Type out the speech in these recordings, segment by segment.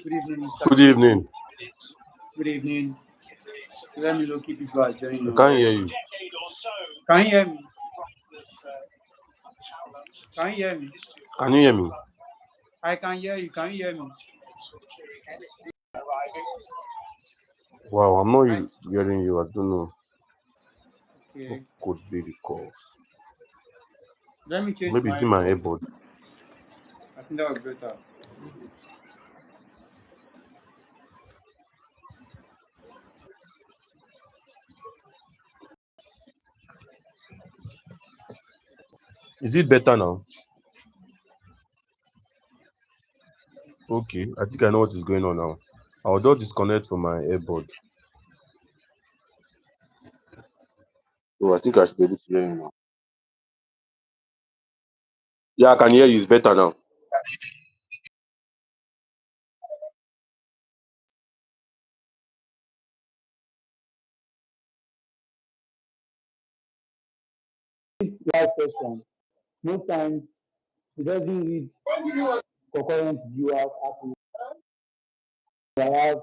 Good evening, Mr. Good Kelechi. evening. Good evening. Let me know if people are joining I us. can't hear you. Can you hear me? Can you hear me? Can you hear me? I can hear you. Can you hear me? Wow, I'm not I, hearing you. I don't know what okay. could be the cause. Let me change Maybe my it's in my AirPod. earbud. I think that would be better. Is it better now? Okay, I think I know what is going on now. I'll just disconnect from my earbud. So I think I should be able to hear you now. Yeah, I can hear you. It's better now. Live session. Most times it doesn't read concurrent viewers as we have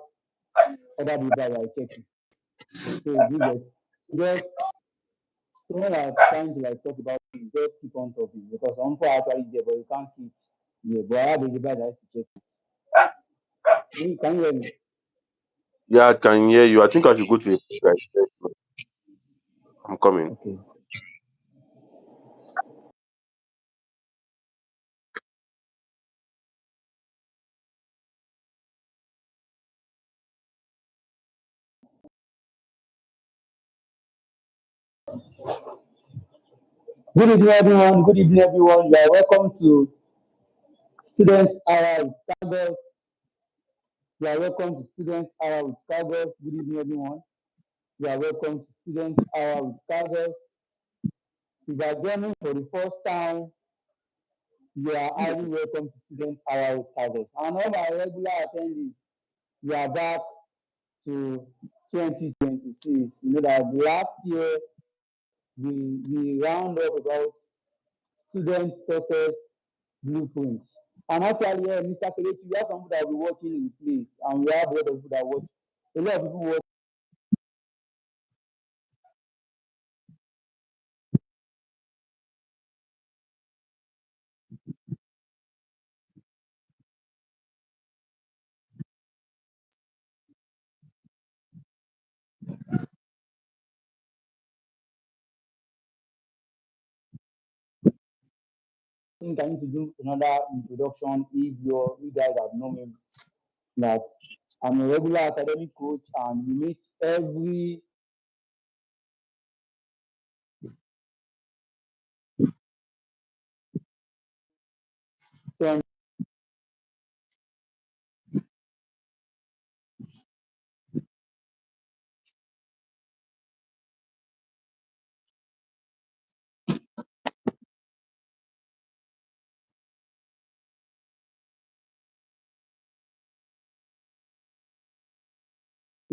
other people that are checking. So do that. Just someone are trying to like talk about it, just keep on talking because some people are actually there but you can't see it. Yeah, but I have a device that has to check it. Can you hear me? Yeah, I can hear you. I think I should go to a place like that. I'm coming. Okay. Good evening everyone. Good evening everyone. You are welcome to Student Hour with Kagos. You are welcome to Student Hour with Kagos. Good evening everyone. You are welcome to Student Hour with Kagos. If you are joining for the first time, you are highly welcome to Student Hour with Kagos. And all my regular attendees, we are back to 2026. You know that last year we round up about student success blueprints. And actually, Mr. Kelechi, we have some people that will be watching in place, and we have a lot of people that watch. A lot of people watch. I think I need to do another introduction if you guys have known me that I'm a regular academic coach and we meet every Sunday.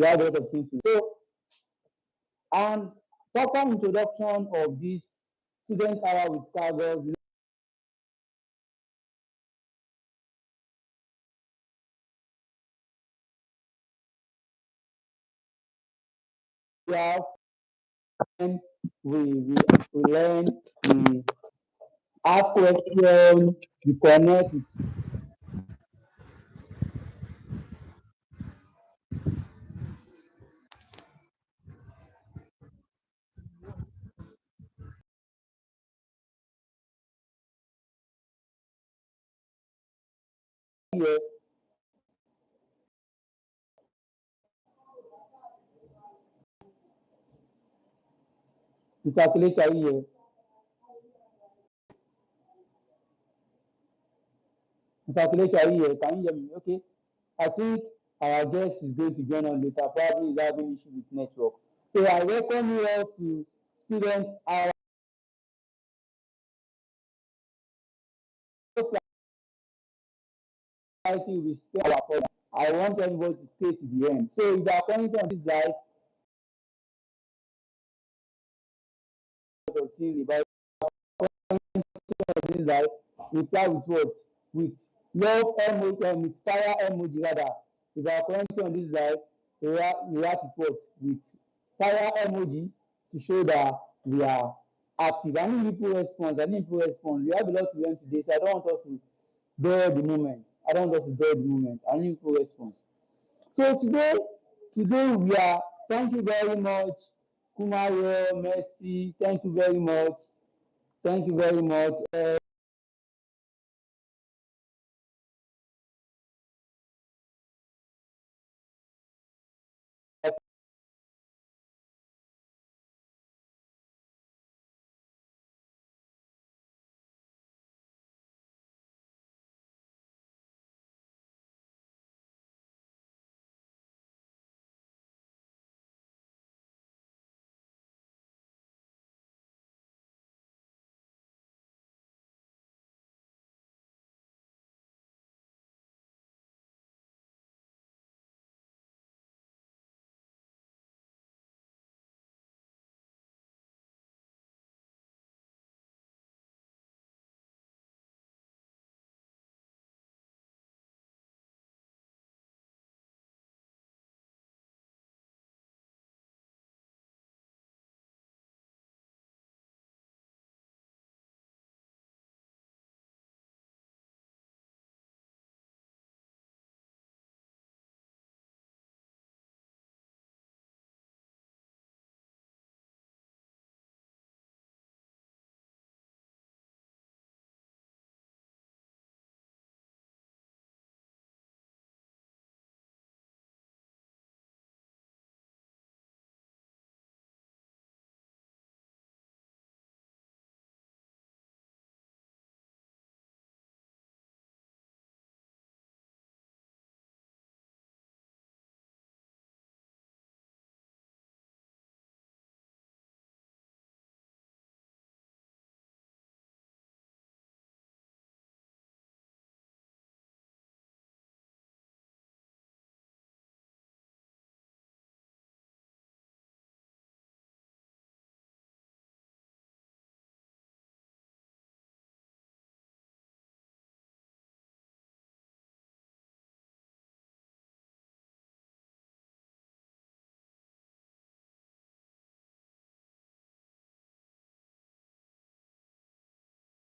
We have a lot of things to do. So, and proper introduction of this student hour with Kagos, we have we learn, we ask questions, we connect with here. Mr. Kelechi, are you here? Mr. Kelechi, are you here? Can you hear me? Okay. I think our guest is going to join us later. Probably is having issue with network. So I welcome you all to student hour. Society we spend our time. I want everybody to stay to the end. So if they are coming on this live, about this live, reply with what? With love emoji, fire emoji rather. If I currently on this live, react with what? With fire emoji to show that we are active. I need people response. I need people response. We have a lot to learn today, so I don't want us to bear the moment. I don't want us to bear the moment. I need people response. So today we are. Thank you very much, Kumayo, Messi. Thank you very much. Thank you very much.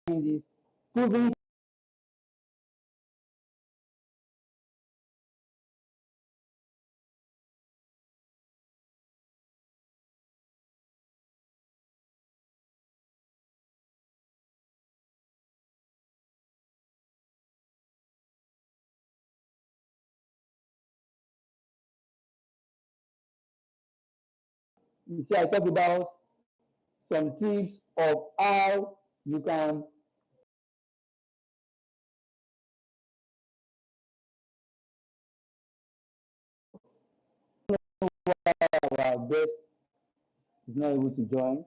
This proving you see, I talk about some tips of how you can our guest is not able to join.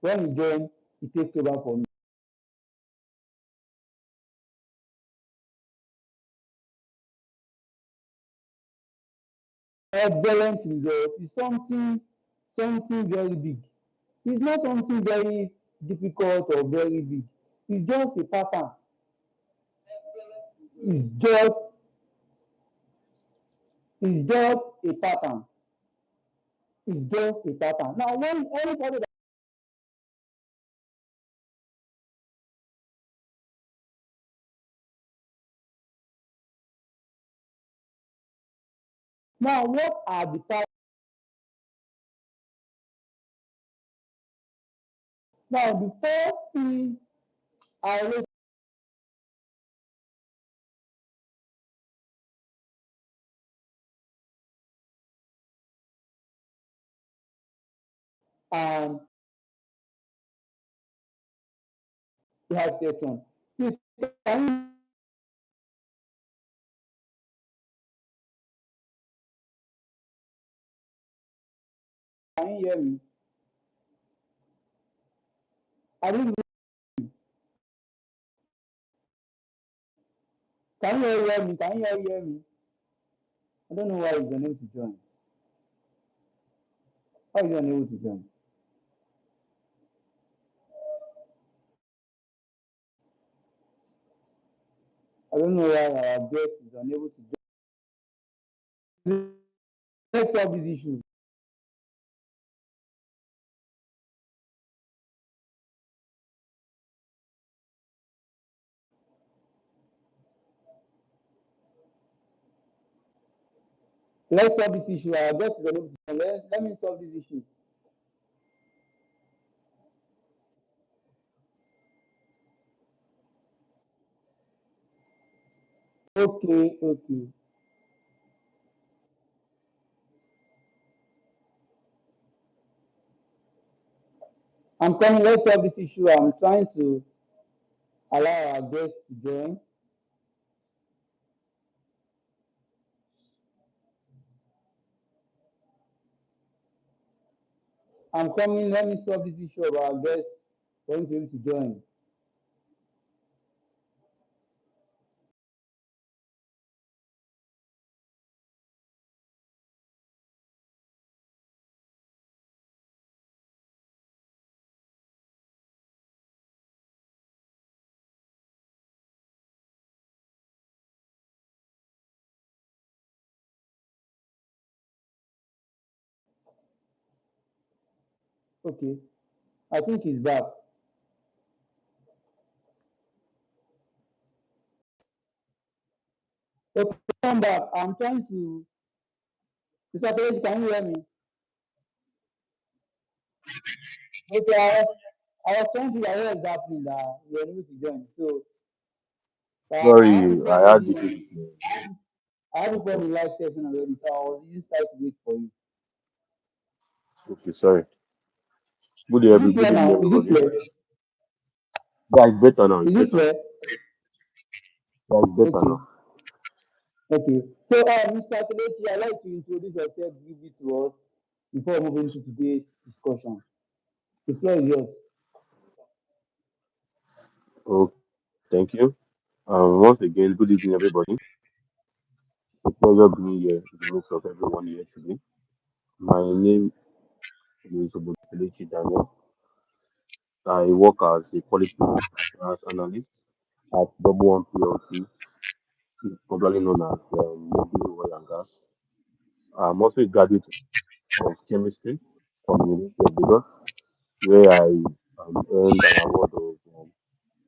When you join, it takes over for me. Excellent result is something very big. It's not something very difficult or very big. It's just a pattern. It's just it's just a pattern. It's just a pattern. Now when anybody that, now what are the patterns? Now the first thing I always um you have to get one. Please can you hear me? I didn't Can you all hear me? Can you all hear me? I don't know why he's unable to join. Why is he unable to join? I don't know why our guest is unable to join. Let's solve this issue. Let's solve this issue. Our guest is unable to join. Let me solve this issue. Okay, okay. I'm coming. Let's solve this issue. I'm trying to allow our guest to join. I'm coming. Let me solve this issue of our guest for him to be able to join. Okay. I think he's back. Okay, come back. I'm trying to. Mr. Perez, can you hear me? Okay, I was trying to hear what is happening that you're able to join. So I have to Sorry, call I had you. issues with my I have to call the network. live session already, so I was just trying to wait for you. Okay, sorry. Is it Good clear evening, now? Is it everybody. clear? Yeah, it's better now. It's Is it better. clear? Yeah, it's better Okay. now. Okay. So, Mr. Kelechi, I'd like to introduce yourself briefly to us before moving to today's discussion. The floor is yours. Oh, thank you. Once again, good evening, everybody. It's a pleasure being here in the midst of everyone here today. My name is Obudelechi Daniel. I work as a quality assurance analyst at Double One PLC, popularly known as Mobile Oil and Gas. I'm also a graduate of chemistry from the University of Lagos, where I earned an award of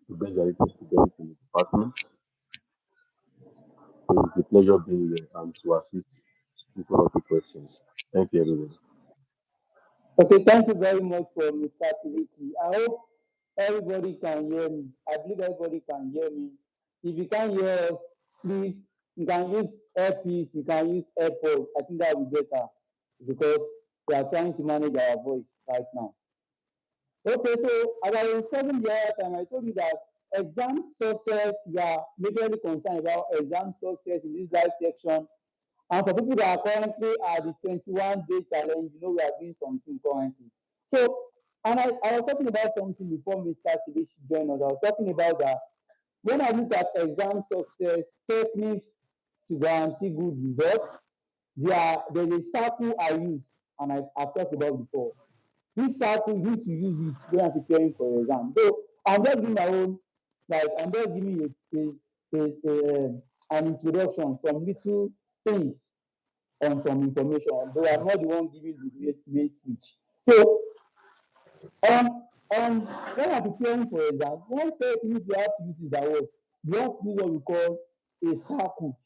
the best director student in the department. So it's a pleasure being here and to assist with one or two questions. Thank you, everyone. Okay, thank you very much for Mr. Kelechi. I hope everybody can hear me. I believe everybody can hear me. If you can't hear us, please, you can use earpiece, you can use AirPods. I think that will be better because we are trying to manage our voice right now. Okay, so as I was discussing the other time, I told you that exam success, we are majorly concerned about exam success in this live section. And for people that are currently at the 21-day challenge, we are doing something currently. So, and I was talking about something before Mr. Kidish joined us. I was talking about that when I look at exam success techniques to guarantee good results, there's a circle I use, and I've talked about before. This cycle you need to use it when I'm preparing for your exam. So I'm just giving my own, like I'm just giving you an introduction, some little things on some information, though I'm not the one giving the main speech. So when I'm preparing for exam, one technique you have to use is that what you have to do what we call a circle.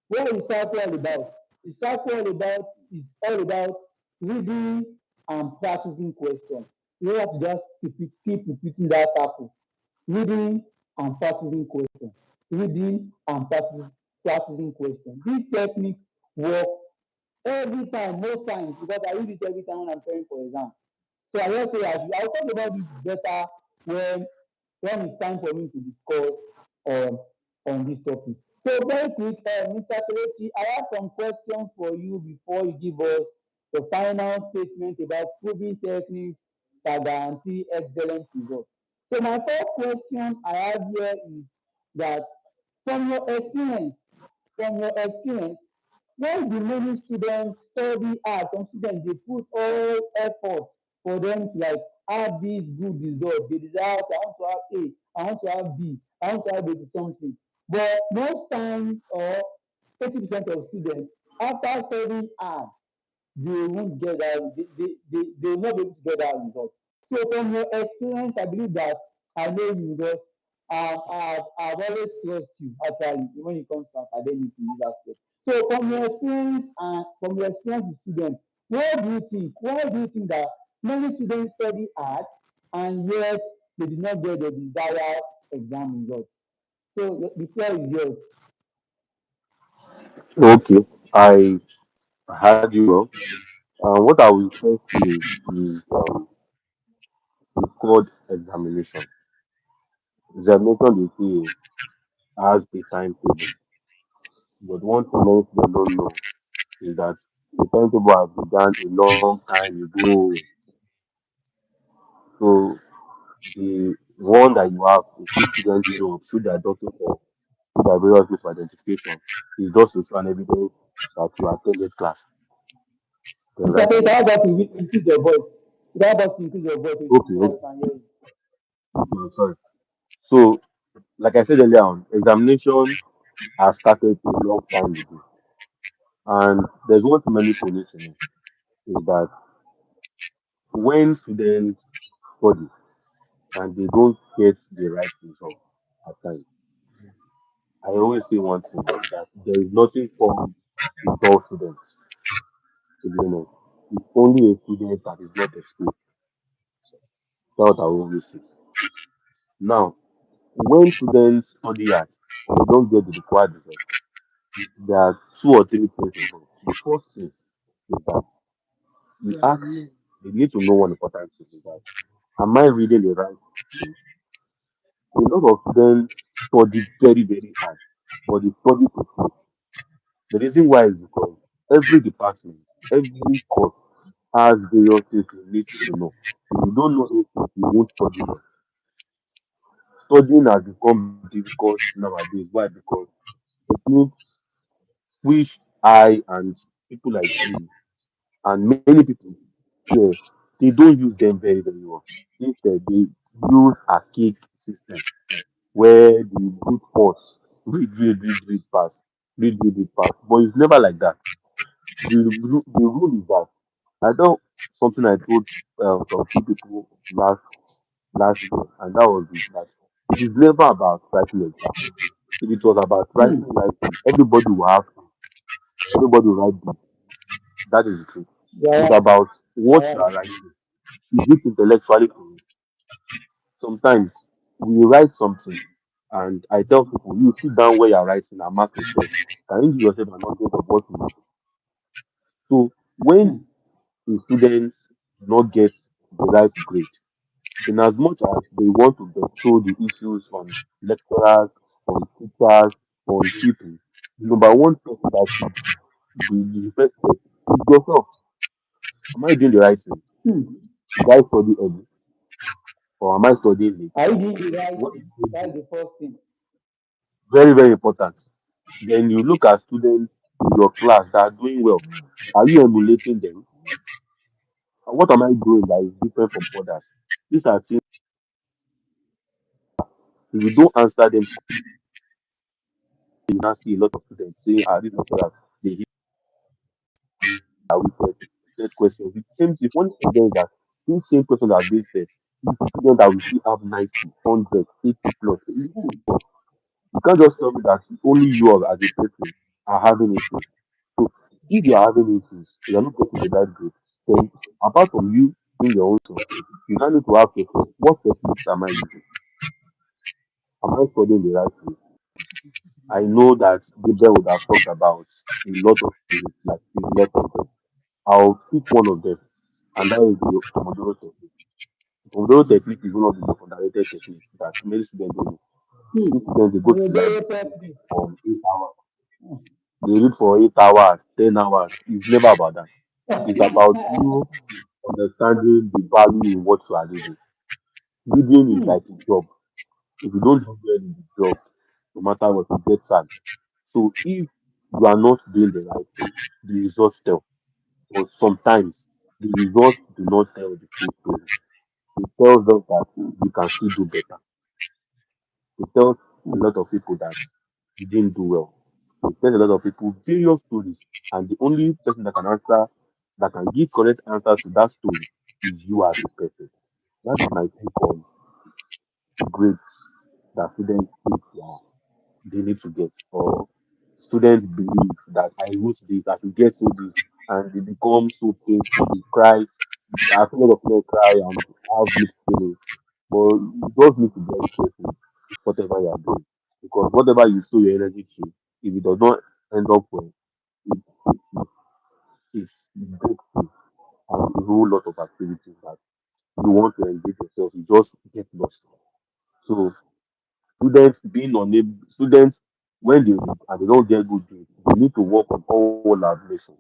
What is circle all about? The circle all about is all about reading and practicing questions. You have to just keep repeating that circle. Reading and practicing questions. Reading and practicing questions. This technique works every time, most times, because I use it every time when I'm preparing for exam. So I just say I'll talk about this better when when it's time for me to discuss on on this topic. So very quick, Mr. Kelechi, I have some questions for you before you give us the final statement about proving techniques that guarantee excellent results. So my first question I have here is that From your experience, from your experience, when the many students study hard, some students they put all effort for them to like have this good result. They desire, okay, I want to have A, I want to have B, I want to have B something. But most times, or 80% of students, after studying hard, they won't get that, they will not be able to get that result. So from your experience, I believe that I know you because I've always trust you actually when it comes to academic in this aspect. So from your experience and from your experience with students, what do you think? Why do you think that many students study hard and yet they did not get the desired exam results? So the floor is yours. Okay, I heard you well. What I will first say is it's called examination. Examination they say has a timetable, but one thing most people don't know is that the timetable has begun a long time ago. So the one that you have to see students show up, show their documents, show their various proof of identification is just to show an evidence that you attended class. Then Mr. right Tate, away. how about you increase your voice? How about you increase your voice Okay, so okay, I can hear you? okay, sorry. So, like I said earlier on, examination has started a long time ago. And there's one thing many people need to know is that when students study and they don't get the right result at times, I always say one thing that there is nothing wrong with all students, to be honest. It's only a student that is not exposed. That's what I always say. Now, when students study hard and they don't get the required result, there are two or three things involved. The first thing is that we ask, they need to know one important thing is that am I reading the right thing? A lot of students study very, very hard, but they study to fail. The reason why is because every department, every course has various things you need to know. If you don't know it, you won't study well. Studying has become difficult nowadays. Why? Because techniques which I and people like you and many people here, they don't use them very, very well. Instead, they use archaic system where the brute force read pass, read pass. But it's never like that. The rule is that I know something I told some few people last year, and that was this, that it is never about writing exam. If it was about Hmm. writing, everybody will have, everybody will write this. That is the truth. You're It's right. about You're what you right. are writing. Is it intellectually correct? Sometimes we write something, and I tell people, you sit down where you are writing and mark yourself. Can you give yourself an update of what you wrote? So when Hmm. the students do not get the right grade, in as much as they want to bestow the issues on lecturers, on teachers, on people, the number one person that should be the first step is yourself. Am I doing the right thing? Hmm. Did I study early or am I studying late? Are you doing the right What thing? am I That's doing? the first thing. Very, very important. Then you look at students in your class that are doing well. Are you emulating them? And what am I doing that is different from others? These are things, if you don't answer them, you now see a lot of students saying, ah, these lecturers, they hit our wicked, set questions. The same, the funny thing there is that these same questions that are being set, these students that we see have 90, 100, 80 plus. You can't just tell me that only you as a person are having issues. So if you are having issues, you are not getting the right grade, then apart from you doing your own stuff, you now need to ask yourself, what techniques am I using? Am I studying the right way? I know that Gabriel would have talked about a lot of things, like a lot of them. I'll pick one of them, and that is the Pomodoro technique. The Pomodoro technique is one of the most underrated techniques that many students don't know. Hmm. These students, they go to Pomodoro library technique. for 8 hours. They read for 8 hours, 10 hours. It's never about that. It's about you understanding the value in what you are reading. Reading is Hmm. like a job. If you don't do well in the job, no matter what, you get sad. So if you are not doing the right thing, the results tell. But sometimes the results do not tell the full story. It tells us that we can still do better. It tells a lot of people that you didn't do well. It tells a lot of people various stories, and the only person that can answer, that can give correct answers to that story, is you as a person. That is my take on grades that students think they need to get, or students believe that I wrote this, I should get through this, and they become so painful. They cry. I've seen a lot of people cry and have mixed feelings. But you just need to be very careful whatever you are doing. Because whatever you sow your energy to, if it does not end up well, it, it's breakthrough and a whole lot of activities that you want to engage yourself, you just get lost. So students when they read and they don't get good grades, they need to work on all collaboration.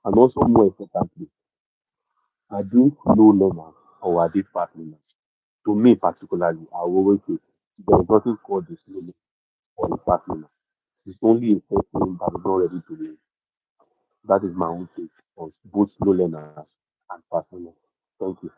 And also more importantly, are they low learners or are they fast learners? To me particularly, I will always say there is nothing called the slow learner or the fast learner. It's only a person that is not ready to learn. That is my own take on both slow learners and fast learners. Thank you.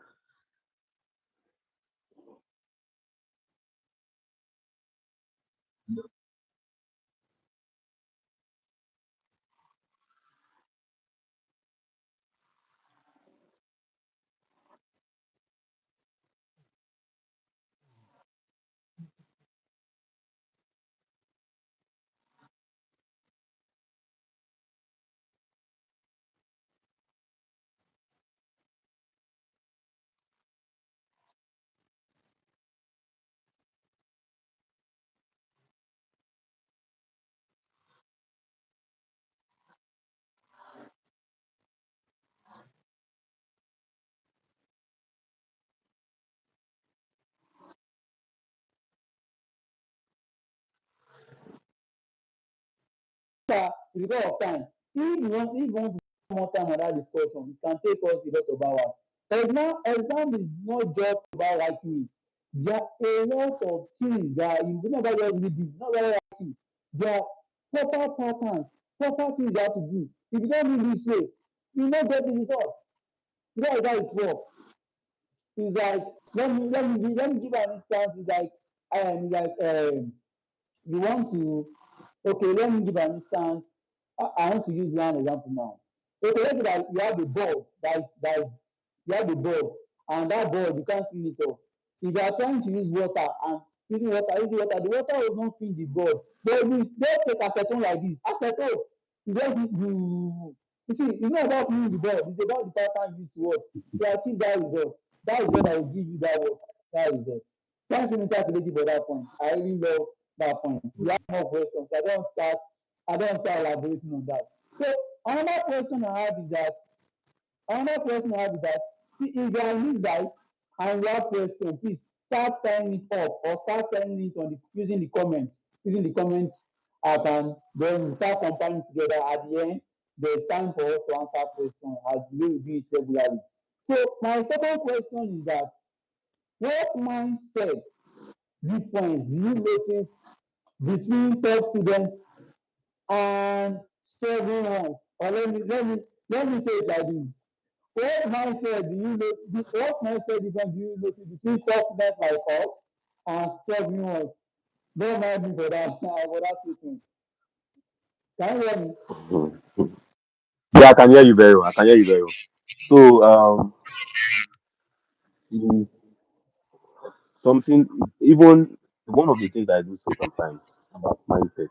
Because of time, if you want to spend more time on that discussion, it can take us a lot of hours. Exam is not just about writing it. There are a lot of things that you not just read it, not just writing. There are proper patterns, proper things you have to do. If you don't do this way, you no get the result. That is how it works. It's like let me give an instance. It's like you want to okay, let me give an instance. I want to use one example now. Okay, let's say that you have a bulb that you have a bulb and that bulb you can't fill it up. If you are trying to use water and the water will not fill the bulb. But if you just take acetone like this, acetone, you just you see, it's not about filling the bulb, it's about the pattern used to work to achieve that result. That result that will give you that work, that result. Thank you, Mr. Kelechi, for that point. I really love that point. You have more questions. I don't start elaborating on that. So another question I have is that another question I have is that see, if you are new guys and you have question, please start typing it up or start typing it on the using the comment. Using the comment I can then we start compiling together at the end. There's time for us to answer questions as the way we do it regularly. So my second question is that what mindset difference do you notice between top students and struggling ones? Or let me say it like this. What mindset difference do you notice between top students like us and struggling ones? Don't mind me for that statement. Can you hear me? Mhm. Yeah, I can hear you very well. I can hear you very well. So, mm, something, even one of the things that I do say sometimes about mindset,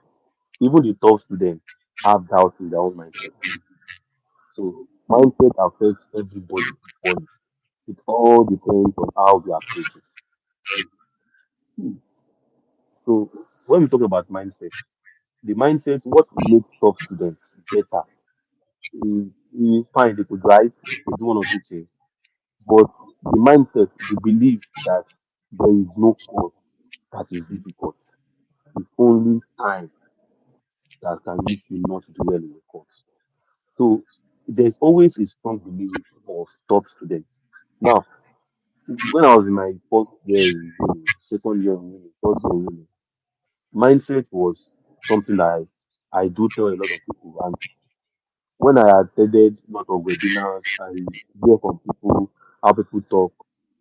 even the top students have doubts in their own mindset. So, mindset affects everybody equally. It all depends on how we approach it. So, when we talk about mindset, the mindset, what makes top students better is fine. They could drive, they could do one or two things. But the mindset, the belief that there is no cause that is difficult. It's only time that can make you not do well in the course. So there's always a strong belief of top students. Now, when I was in my first year in uni, second year in uni, third year in uni, Mindset was something that I do tell a lot of people. And when I attended a lot of webinars, I hear from people how people talk.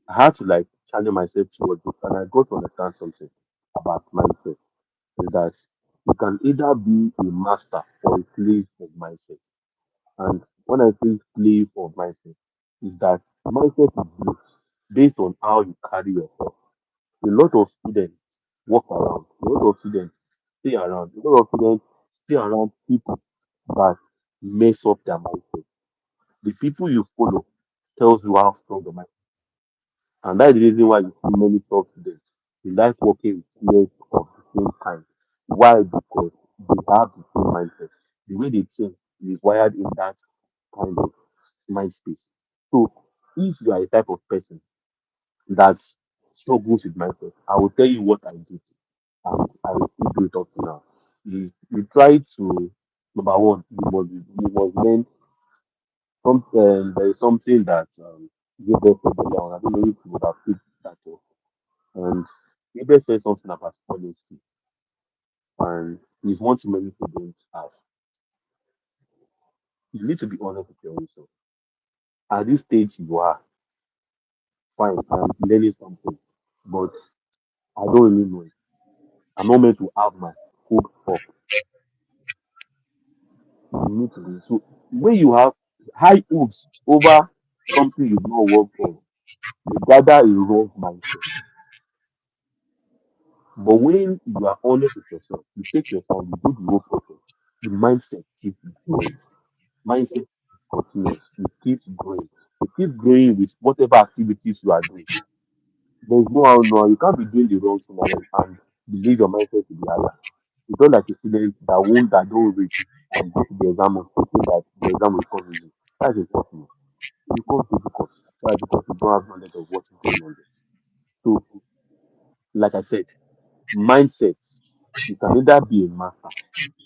I had to like channel myself towards it, and I got to understand something about mindset. Is that you can either be a master or a slave of mindset. And when I say slave of mindset, is that mindset is built based on how you carry yourself. A lot of students walk around, a lot of students stay around, a lot of students stay around people that mess up their mindset. The people you follow tells you how strong the mind. And that's the reason why you see many top students. They like working with peers of the same kind. Why? Because they have the same mindset. The way they think is wired in that kind of mind space. So if you are a type of person that struggles with mindset, I will tell you what I did. And I will still do it up to now. Is you try to number one, you must learn there is something that Gabriel said earlier on. I don't know if you would have picked that up. And Gabriel said something about honesty, and it's one thing many people don't have. You need to be honest with your own self. At this stage, you are fine. I'm learning something, but I don't really know it. I'm not meant to have my hope up. You need to be. So when you have high hopes over something you've not worked for, you gather a wrong mindset. But when you are honest with yourself, you take your time, you do the whole process, the mindset keeps growing. Mindset is continuous. It keeps growing. It keeps growing with whatever activities you are doing. There's no how no, you can't be doing the wrong thing and believe your mindset to be higher. It's not like a student that don't read and go to the exam and thinking that the exam will come easy. That is impossible. It becomes difficult. Why? Because you don't have knowledge of what is going on there. So, like I said, mindset, you can either be a master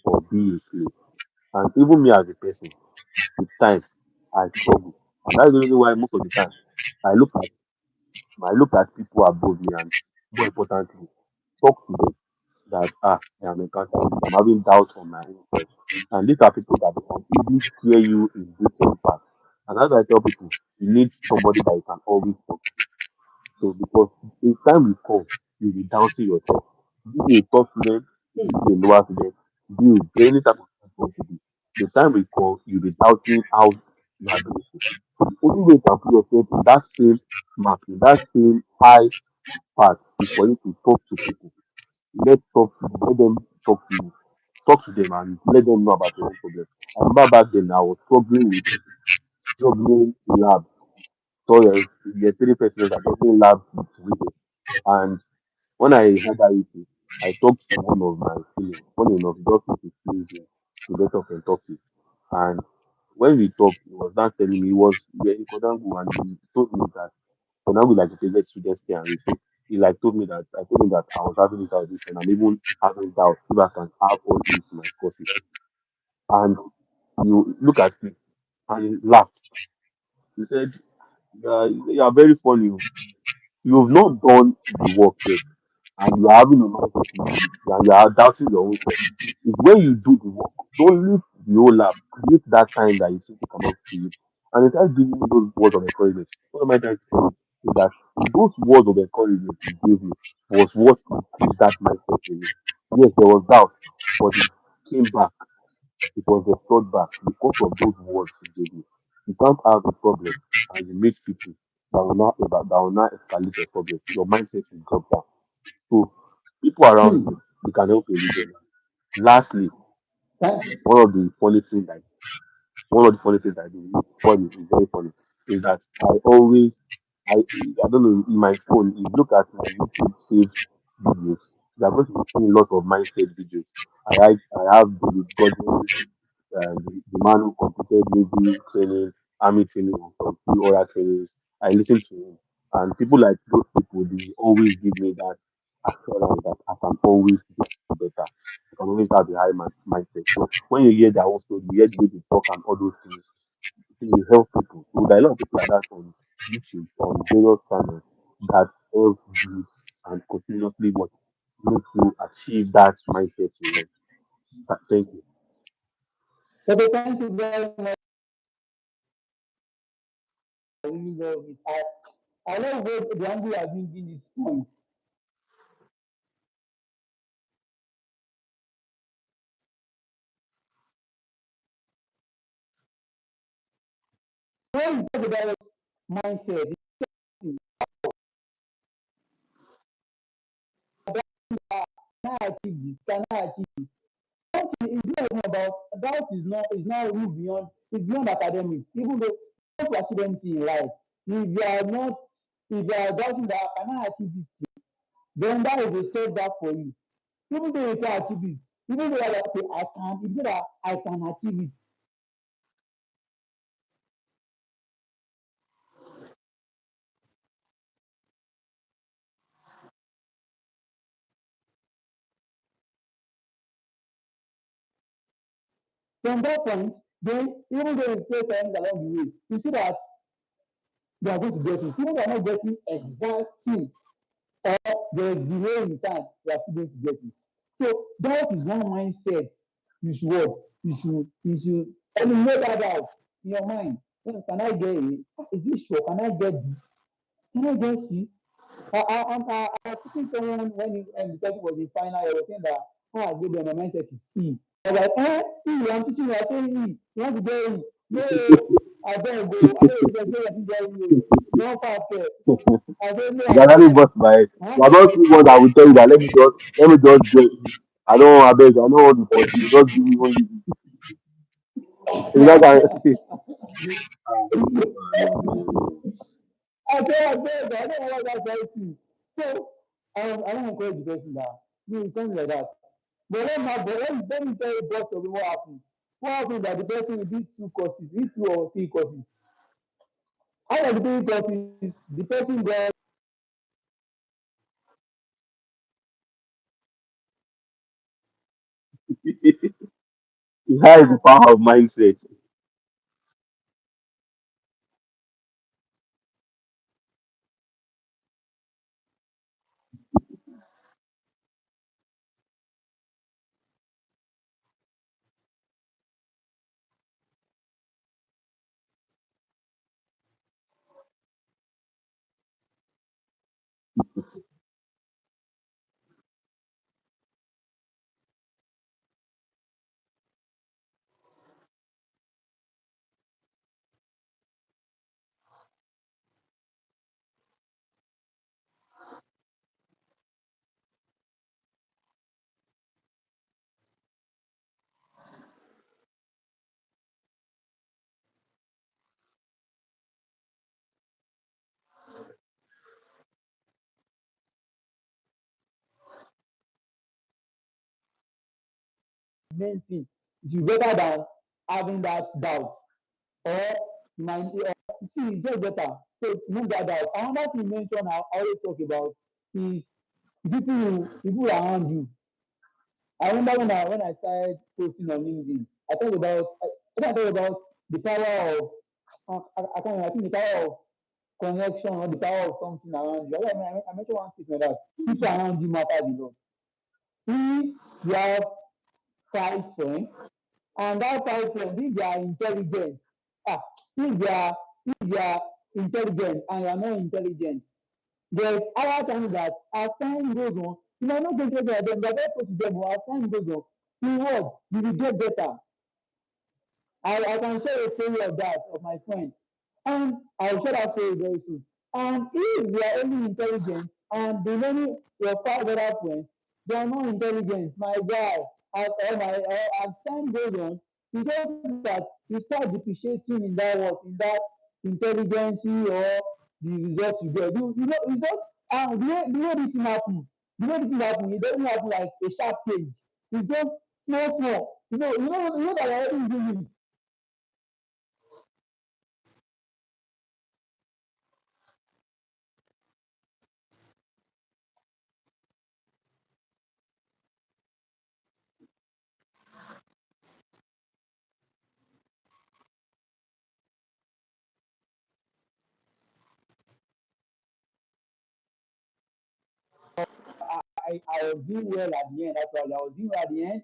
or be a slave. And even me as a person, with time, I struggle. And that's the reason why most of the time I look at I look at people above me and more importantly, talk to them that I am encountering, I'm having doubts on my own self. And these are people that can easily steer you in different paths. And as I tell people, you need somebody that you can always talk to. So because in time will come, you'll be doubting yourself. Be a top student, be a lower student, be any type of student you want to be. The time will come, you'll be doubting how you are doing it. So the only way you can put yourself in that same mark, in that same high path is for you to talk to people. Let them talk to you. Talk to them and let them know about your own problem. I remember back then I was struggling in lab. So the three persons are getting lab with reading. And when I had that issue, I talked to one of my feelings. Funny enough, he just to squeeze him to get off and talk to. And when we talked, he was not telling me he was in Kodangu and he told me that Kodangu like a favorite student stay and read. So he like told me that I told him that I was having this audition. I'm even having doubt if I can have all these in my courses. And you look at me and he laughed. He said, you are very funny. You've not done the work yet and you are having a mindset to do it, and you are doubting your own self. It's when you do the work, don't leave the whole lab, create that time that you think you cannot create. And it has given you those words of encouragement. What am I trying to say is that those words of encouragement you gave me was what increased that mindset in me. Yes, there was doubt, but it came back. It was restored back because of those words you gave me. You can't have a problem and you meet people that will not escalate your problem. Your mindset will drop down. So people around Hmm. you, they can help you lead them. Lastly, Thank, one of the funny things that one of the funny things I do, funny, is very funny, is that I don't know, in my phone, if you look at my YouTube saved videos, there are going to be seeing a lot of mindset videos. I have the Godwin, the man who completed Navy training, Army training, and some few other trainings. I listen to him, and people like those people, they always give me that assurance that I can always get better. I can always have a mindset. So when you hear their own story, you hear the way they talk and all those things, it will help people. So there are a lot of people like that on YouTube, on various channels that help you and continuously what make you achieve that mindset you want. Thank you. Okay, thank you very much. I really love it. I love the angle you are bringing this point. When you talk about mindset, can I achieve this? Can I achieve this? It's not even about doubt is not even beyond it's beyond academics. Even though you want to achieve anything in life, if you are not if you are doubting that can I achieve this, then that is a setback for you. Even though you can achieve it, even though you are like, okay, I can, if you say that I can achieve it, from that point, then even though you face times along the way, you see that you are going to get it. Even though you are not getting exactly or there is delay in time, you are still going to get it. So that is one mindset you should what? You should eliminate that doubt in your mind. Well, can I get it? Is this sure? Can I get B? Can I get C? I was speaking to someone when the person was in final, I was saying that good my mindset is E. I was like, E, I'm teaching you, I say E. You want to get E? No, I don't go. I don't just go and get E. Don't pass it. I say, no, You I can only can't. bust my head. I want You are to not get see what I will tell you that let me just get it. I don't I beg, I don't want to pursue. Just give me only. If that can I don't know what that guy is. So I don't encourage the person that no, it's something like that. But let me tell you just of what happened. What happened that the person did two courses, did two or three courses. Out of the three courses, the person got that is the power of mindset. main thing. It's better than having that doubt. Or see, it's just better. So move that doubt. Another thing you mentioned I always talk about is people around you. I remember when I started posting on LinkedIn, I talked about the power of I can't remember, I think the power of connection or the power of something around you. I mentioned one statement that people around you matter a lot. If you have five friends and that five friends, if they are intelligent, ah, if they are intelligent and you are not intelligent, there's other times that as time goes on, you might not get better at them, but very close to them, but as time goes on, you what? You will get better. I can share a story of that, of my friend. And I'll share that story very soon. And if they are only intelligent and the many your five other friends, they are not intelligent, my guy, as time goes on, you just that you start depreciating in that work, in that intelligence or the results you get. You just the way this thing happen, the way this thing happen, it doesn't happen like a sharp change. It's just small, small. You know that you're already doing I was doing well at the end. Actually, I was doing well at the end.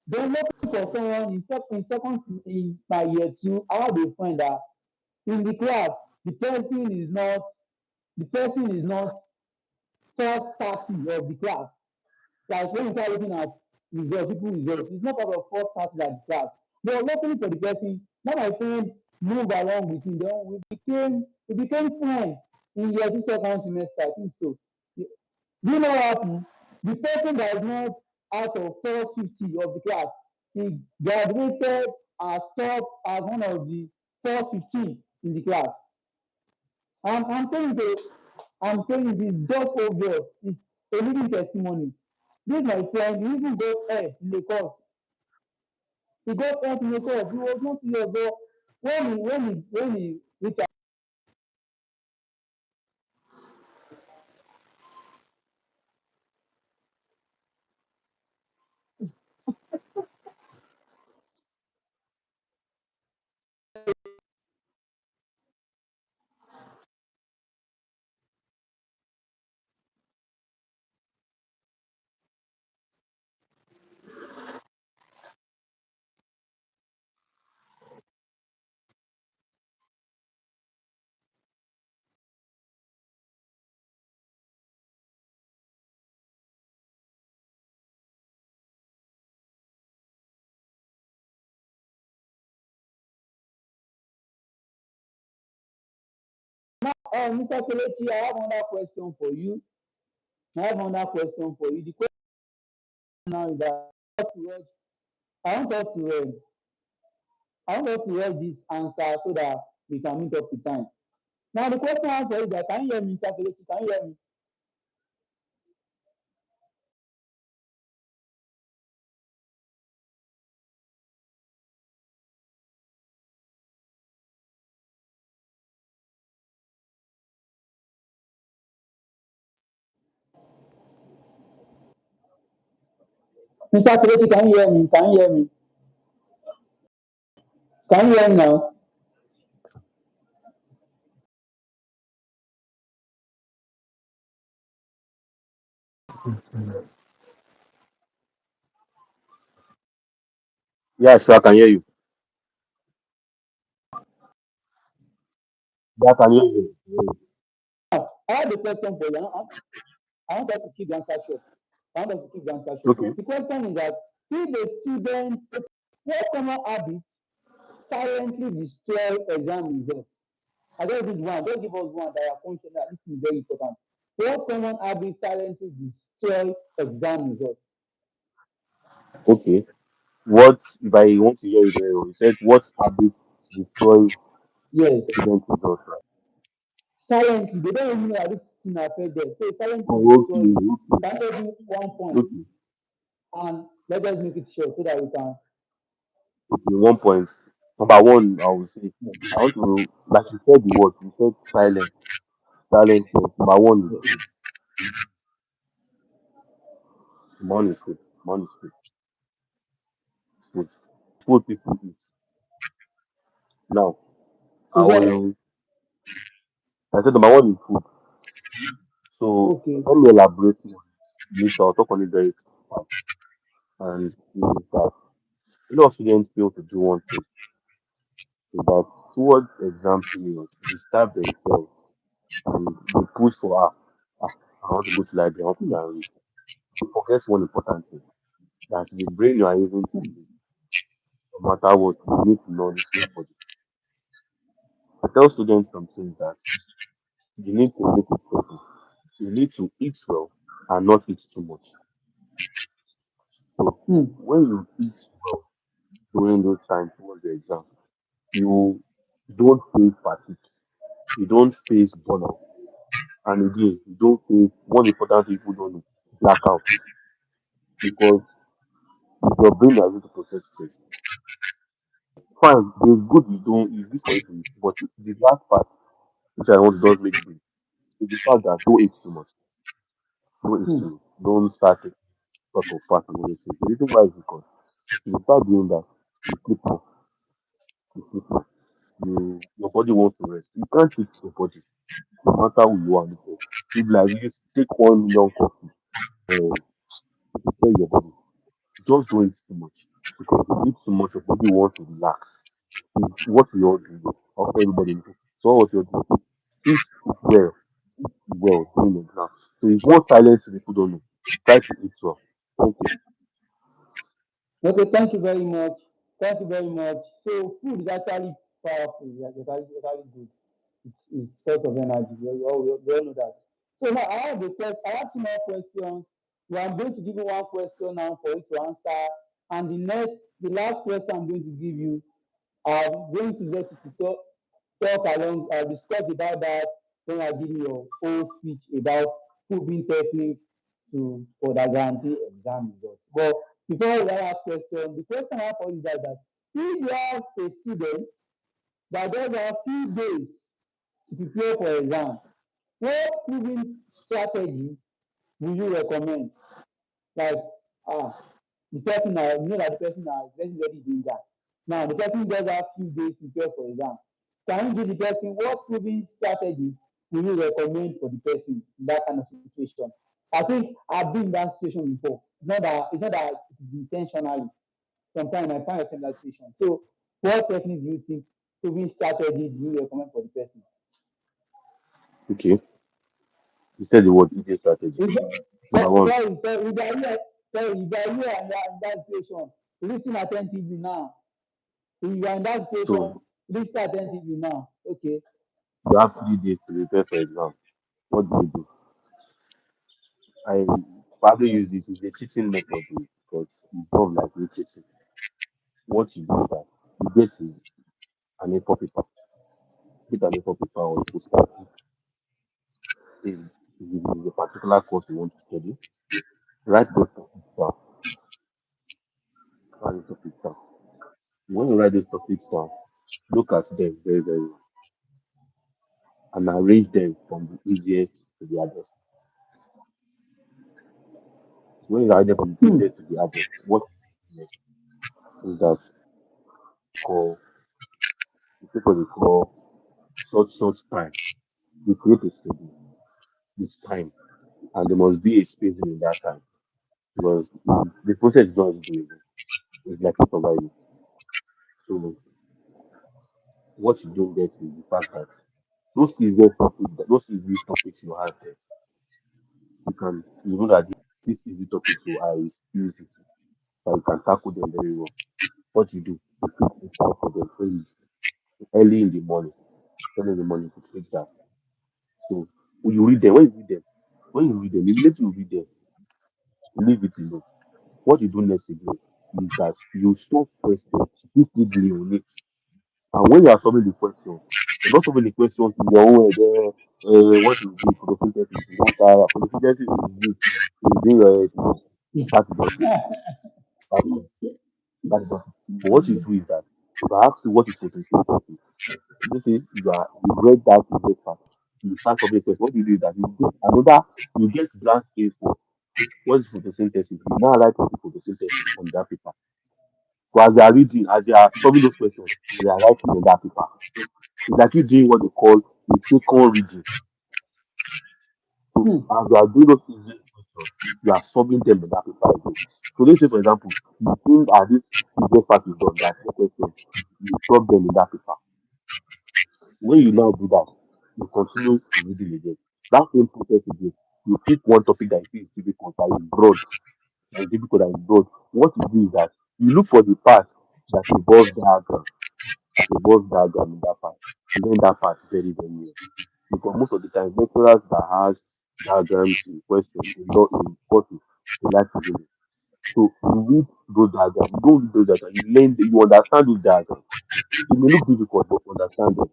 Then looking for someone in second in my year two, I have a friend that in the class the person is not the person is not first 30 of the class. Like when you start looking at results, people results, it's not part of first 30 at the class. They were looking for the person. Now my friend moved along with him. Then we became friends in year two second semester. I think so. Do you know what happened? The person that is not out of first 50 of the class, he graduated as top as one of the first 15 in the class. I'm saying this, I'm saying this just obvious. It's a living testimony. This my friend, he even got F in the course. He got F in the course. He was not serious, but when he reached Mr. Kelechi, I have another question for you. I have another question for you. The question now is that I want us to uh, I want us to read this answer so that we can meet up with time. Now the question answer is that can you hear me, Mr. Kelechi? Can you hear me? Mr. Kelechi, can you hear me? Can you hear me? Can you hear me now? Yeah, sure, I can hear you. Yeah, I can hear you. I have a question for you. I want us to keep the answer short. I want us to keep the answer short. Okay. The question is that if a student, what common habit silently destroy exam results? I just need one. Just give us one that are functional. This is very important. What common habit silently destroy exam results? Okay. What if I want to hear it very well? You said what habit destroys Yes, student results, right? silently. They don't even know that this thing affect them. So silently Oh, destroy. okay, okay, Can just do 1 point okay, and let us make it short so that we can. okay. 1 point. Number one, I will say I want to like you said the word. You said silent. Silent. Number one is food. Number one is food. Number one is food. Food. Food people eat. Now, I Is that will. I said number one is food. So okay? let me elaborate more. Later, I'll talk on it very fast. And is that a lot of students fail to do one thing. Is that towards exam period, they starve themselves and they push for I want to go to library, I want to Hmm, go and read. They forget one important thing that the brain you are using to hmm, read, no matter what, you need to know the same body. I tell students something that you need to make it simple. You need to eat well and not eat too much. So hmm, when you eat well during those times towards the exam, you don't face fatigue, you don't face burnout, and again, you don't face one important thing people don't know, blackout, because it's your brain that is going to process stress. Fine, it's good you don't, it's good for you to eat, but the last part, which I want to just make big, is the fact that don't eat too much. Don't eat hmm. too much. Don't start taking sort of fast and all these things. The reason why is because if you start doing that, you sleep more, you sleep more. Your body wants to rest. You can't fix your body, no matter who you are. Because if like you take 1 million coffee, prepare your body. Just don't eat too much because if you eat too much, your body wants to relax. What we all do, also everybody do. So what you do, eat well, well during the exam. So if one silence people don't know, try to eat well. Thank you. Okay, thank you very much. Thank you very much. So food is actually powerful. It's actually good. It's source of energy. We all know that. So now I have two more questions. So I'm going to give you one question now for you to answer. And the last question I'm going to give you, I'm going to let you to talk along, discuss about that when I give you your whole speech about proving techniques for the guarantee exam results. But before we ask question, the question I have for you is that if you have a student that just have few days to prepare for exam, what proving strategy will you recommend? Like, ah, the person now, you know that the person already doing that. Now the person just have few days to prepare for exam. Can you give the person what proving strategies will you recommend for the person in that kind of situation? I think I've been in that situation before. It's not that it is intentionally. Sometimes I find myself in that situation. So what technique do you think proving strategy do you recommend for the person? Okay. You said the word eating strategy. If, Number one. sorry, if you are here in that situation, listen attentively now. If you are in that situation, So listen attentively now. Okay. you have 3 days to prepare for exam. What do you do? I probably use this is a cheating method because it's not like real cheating. What you do is that you get an A4 paper, get an A4 paper on poster. If it is a particular course you want to study, write those topics down. Write those topics down. When you write those topics down, look at them very, very well and arrange them from the easiest to the hardest. So when you arrange them from the Hmm. easiest to the hardest, what you do next is that call the people they call short time. You create a schedule with time and there must be a spacing in that time because the process is not doable. It's like a survival. So what you don't get is the fact that those easy topics you have there, you know that these easy topics you are is easy, that you can tackle them very well. What you do, you create time for them early in the morning, early in the morning to create that. So when you read them, immediately you read them, leave it alone. What you do next again is that you stop questions repeatedly on it. And when you are solving the questions, you're not solving the questions in your own head. What is the photosynthesis? Photosynthesis is this. Is in your head. No, that is not it. That is not it. That is not it. But what you do is that if I ask you what is photosynthesis, you say you read that in breakfast, you start solving the question. What you do is that you get blank A4. What is photosynthesis? You now write what is photosynthesis on that paper. But as they are reading, as they are solving those questions, they are writing on that paper. It's like you doing what they call a take-on reading. So Hmm. as you are doing those easy questions, you are solving them on that paper again. So let's say, for example, you think this easiest part is done, that no question, you solve them in that paper. When you now do that, you continue reading again. That same process again. You pick one topic that you think is difficult, that is difficult, that is broad. What you do is that you look for the part that involves diagram, in that part. You learn that part very, very well. Because most of the time, lecturers that has diagrams in question in law in courses, they like to do it. So you read those diagrams, you don't read those diagrams, you understand those diagrams. It may look difficult, but you understand them.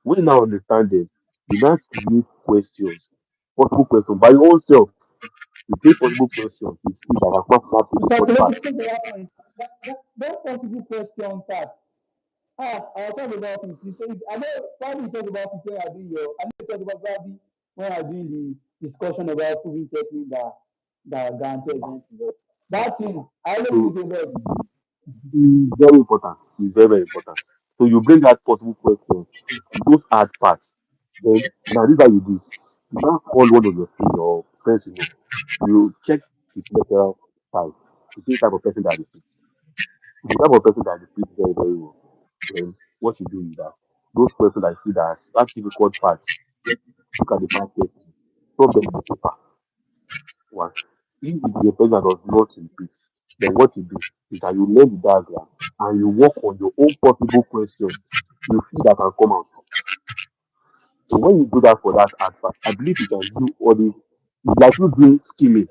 When you now understand them, you now create questions, possible questions by your own self. You create possible questions, you see that I can map to the Okay, first let part. me take that point. That possible question part. I'll talk about it. I know probably you talk about it when I do your. I know you talk about probably when I do the discussion about proving technique that guarantee event result. That thing, I don't So think about it. it's very important. It's very, very important. So you bring out possible questions, those hard parts. Then now this is how you do it. You now call one of your friends or friends you know, you check his lecturer style. You see the type of person that repeats. The type of person that repeats very, very well. Then what you do is that those questions that you see that have difficult parts, look at the past questions, solve them in the paper. One. If it is a person that does not repeat, then what you do is that you learn the diagram and you work on your own possible questions you see that can come out. So when you do that for that art part, I believe you can do all this. It's like you doing skimming.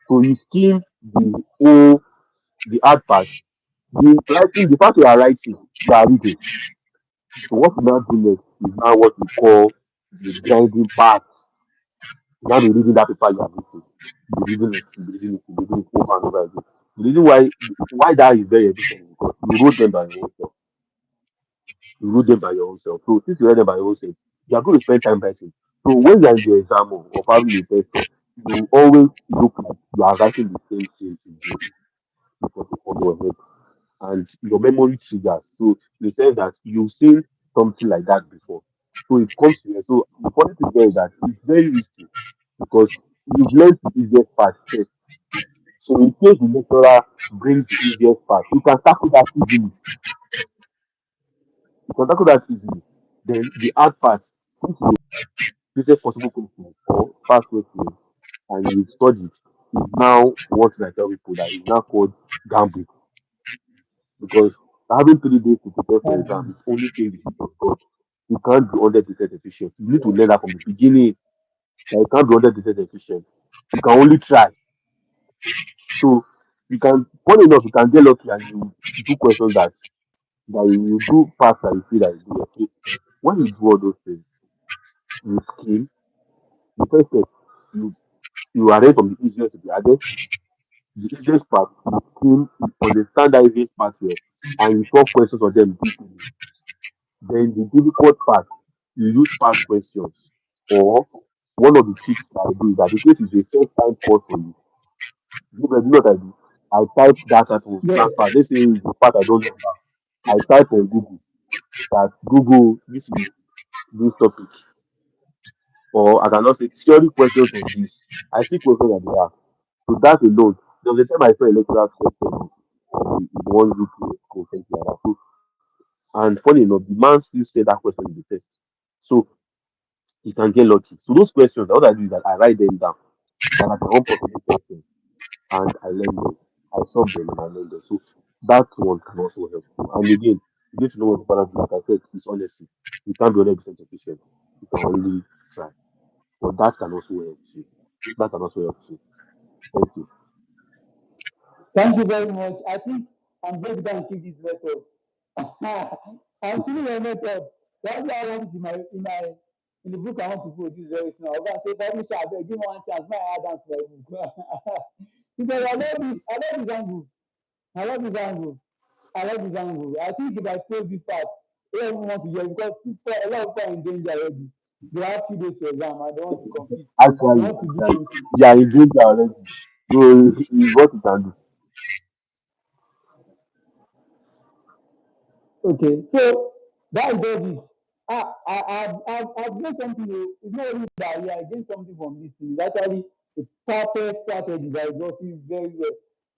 So you skim the art part. The writing, the part you are writing, you are reading. So what you now do next is now what we call the grinding part. You now be reading that paper you have written. You be reading it, you be reading it, you be reading it over and over again. The reason why that is very efficient is because you wrote them by your own self. You wrote them by your own self. So since you write them by your own self, you are going to spend time writing. So when you are in the exam or probably the test, you always look like you are writing the same thing again because you follow ahead. And your memory triggers. So you said that you've seen something like that before. So it comes to you. So the funny thing there is that it's very risky because you've learned the easiest part first. So in case the lecturer brings the easiest part, you can tackle that easily. You can tackle that easily. Then the hard part, which is the greatest possible question or fast question, and you study it, is now what I tell people that is now called gambling. Because having 3 days to prepare for exam is only thing the hit of God. You can't be 100% efficient. You need to learn that from the beginning. That you can't be 100% efficient. You can only try. So you can, funny enough, you can get lucky and you do questions that you do fast and you feel that you do okay. When you do all those things, you skim. The first step, you you arrange from the easiest to the hardest. The easiest part, you skim, you understand that easiest part here, and you solve questions on them deeply. Then the difficult part, you use past questions. Or one of the tricks I do is that in case it's a first time course for you, you know what I do? I type that type of Yeah. blank part. Let's say it's the part I don't know about. I type on Google that Google this is this topic. Or I cannot say theory questions on this. I see questions like that. So that alone, there was a time I saw a lecturer question in one UK school, something like that. So, and funny enough, the man still said that question in the test. So you can get lucky. So those questions, what I do is that I write them down. And I can unpopular questions and I learn them. I solve them and I learn them. So that one can also help you. And again, you need to know what the balance, like I said, is honesty. You can't be 100% efficient. You can only try. But that can also help you. That can also help you. Thank you. Thank you very much. I think I'm going to go and keep this method. I'm feeling your method. That's why I want it in the book I want to produce very soon. I'm going to say, publisher, I beg, give me one chance. My add on to my book. Because I love this angle. I love this angle. I love this angle. I think if I close this part, everyone wants to hear because a lot of people are in danger already. They have 2 days to exam and they want to compete. They Actually, want to do actually, something. you are in danger already. So it's what you can do. Okay, so that is just it. I've gained something. It's not only that I gained something from this thing. It's actually a perfect strategy that is working very well.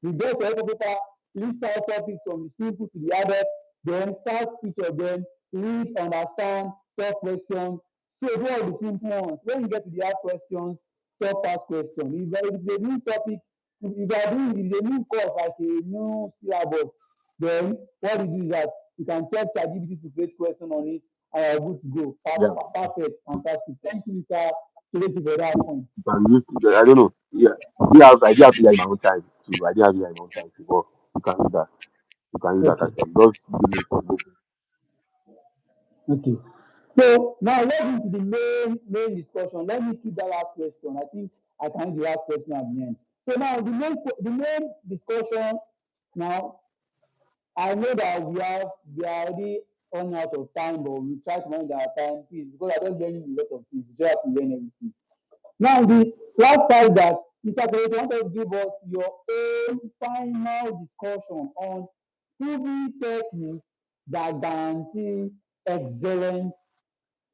You get to every paper, list out topics from the simple to the hardest, then start each of them, read, understand, solve questions. So do all the simple ones. When you get to the hard questions, solve past questions. If it's a new topic, if you are doing if it's a new course like a new syllabus, then what you do is that you can check ChatGPT to create question on it and you're good to go. Yeah. Perfect, fantastic. Thank you, Mr. Kelechi, for that point. You can use I don't know. Yeah. I did have to in my own time too. I did have in my own time too. But you can use that. You can use that Okay, actually. Just give me some book. okay. So now let's into the main discussion. Let me keep that last question. I think I can do the last question at the end. So now the main discussion now. I know that we are already running out of time, but we try to manage our time, please, because I don't learning a lot of things. You have to learn everything. Now, the last part that Mr. Toyota want to give us your own final discussion on proving techniques that guarantee excellent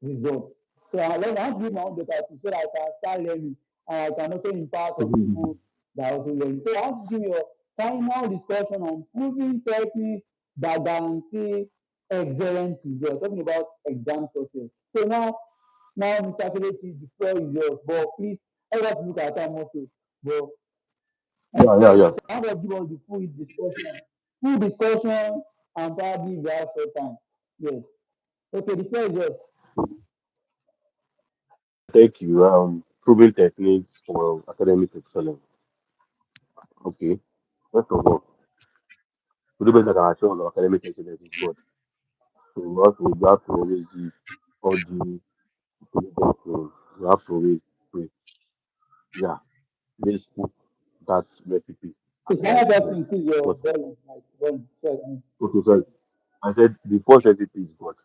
results. So I want to give my own data to so that I can start learning. and I can also impact on Mhm. people that also learn. So I want to give you a final discussion on proving therapies that guarantee excellent results, talking about exam success. So now Mr. Kelechi, the floor is yours, but please let us look at time also. But the Yeah, floor yeah, is yeah. yours. I want to give us the full discussion, and probably we have short time. Yes. Okay, the floor is yours. Thank you. Proven techniques for academic excellence. Okay. First of all, to do better than ourselves of academic excellence is God. So we have to always give all the God to we have to always pray. Yeah. Let's put that recipe Please, can I aside. just Then increase your what volume? Like volume. Sorry. okay, sorry. I said the first recipe is God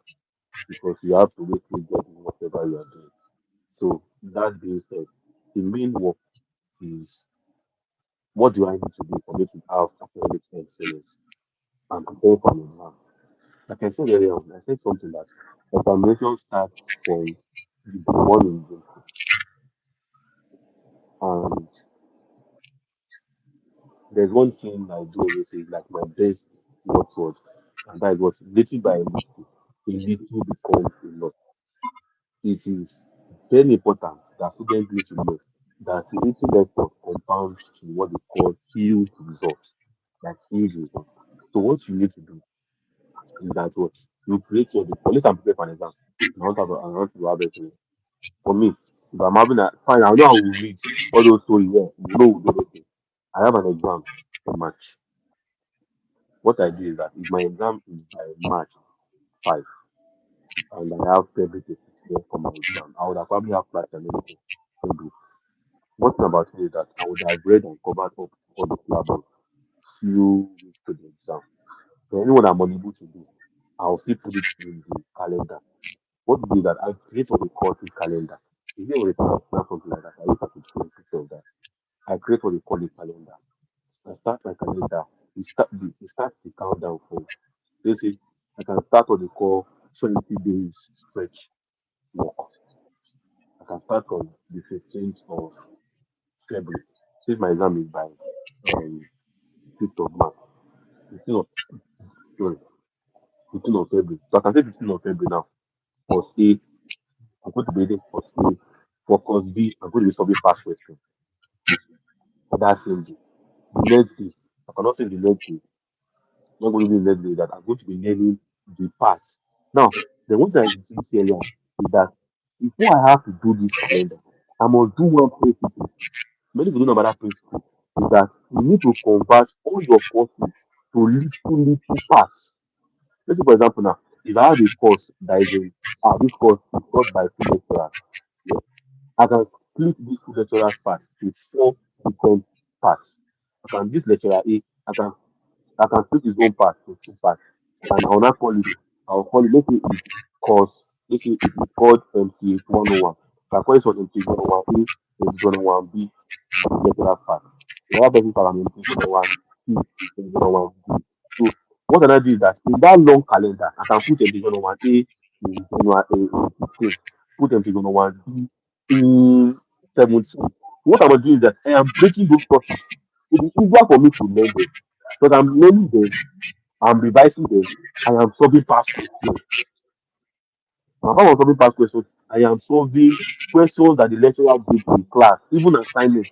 because you have to wait with God in whatever you are doing. So that being said, the main work is what do I need to do for me to have academic excellence and prepare for an exam? Like I said earlier on, I said something that examination starts from the morning, and there's one thing I do always say, like my best watchword, and that is what little by little, a little becomes a lot. It is very important that students need to know that little effort compounds to what they call huge results, like huge results. So what you need to do is that what you create your at least I'm prepared for an exam. I want to have it. For me, if I'm having a fine, I know I will read all those stories. Yeah, you know, we'll do those things. I have an exam in March. What I do is that if my exam is by March 5 and I have everything prepared for my exam, I would have probably have class and everything. Maybe. One thing about it is that I would have read and covered up all the syllabus few weeks to the exam. So anyone I'm unable to do, I'll still put it in the calendar. What to do is that I create what we call the calendar. If you want to something like that, I wish I could show a picture of that. I create what we call a calendar. I start my calendar. It starts the countdown from let's say I can start what they call 20 days stretch work. I can start on the 15th of February. Since my exam is by 5th of March, 15th of sorry, 15th of February. So I can say 15th of February now. Course A, I'm going to be reading course A. For course B, I'm going to be solving past questions for that same day. The next day, I cannot say the next day, not going to be the next day that I'm going to be learning the parts. Now, the one thing I didn't see earlier is that before I have to do this calendar, I must do one principle. Many people don't know about that principle. Is that you need to convert all your courses to little parts. Let's say, for example, now, if I have a course that is in, this course is taught by two lecturers, yeah, I can split this two lecturers' parts to four different parts. This lecturer A, I can split his own part to two parts. And I'll call it, let's say it is called MCH 101. So I call this one MCH 101A, MCH 101B, the lecturer part. The other person part, MCH 101C, MCH 101B. So what can I do is that in that long calendar, I can put MCH 101A in 15, put MCH 101B in 17. What I'm doing is that I am breaking those topics. It is easier for me to learn them. But I'm learning them, I'm revising them, I am solving past questions. And apart from solving past questions, I am solving questions that the lecturer gave in class, even assignments.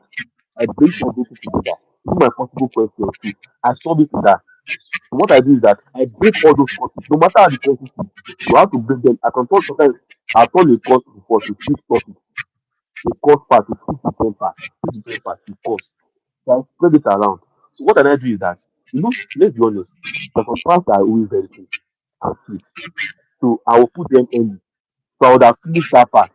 I bring everything together. Even my possible questions too. I solve it with that. So what I do is that I break all those courses, no matter how the courses is, you have to break them. I can turn sometimes I turn a course before to six topics, a course part to six different parts, the course. So I spread it around. So what can I do is that, let's be honest, the some parts are always very simple and sweet. So I will put them in. So I would have finished that part.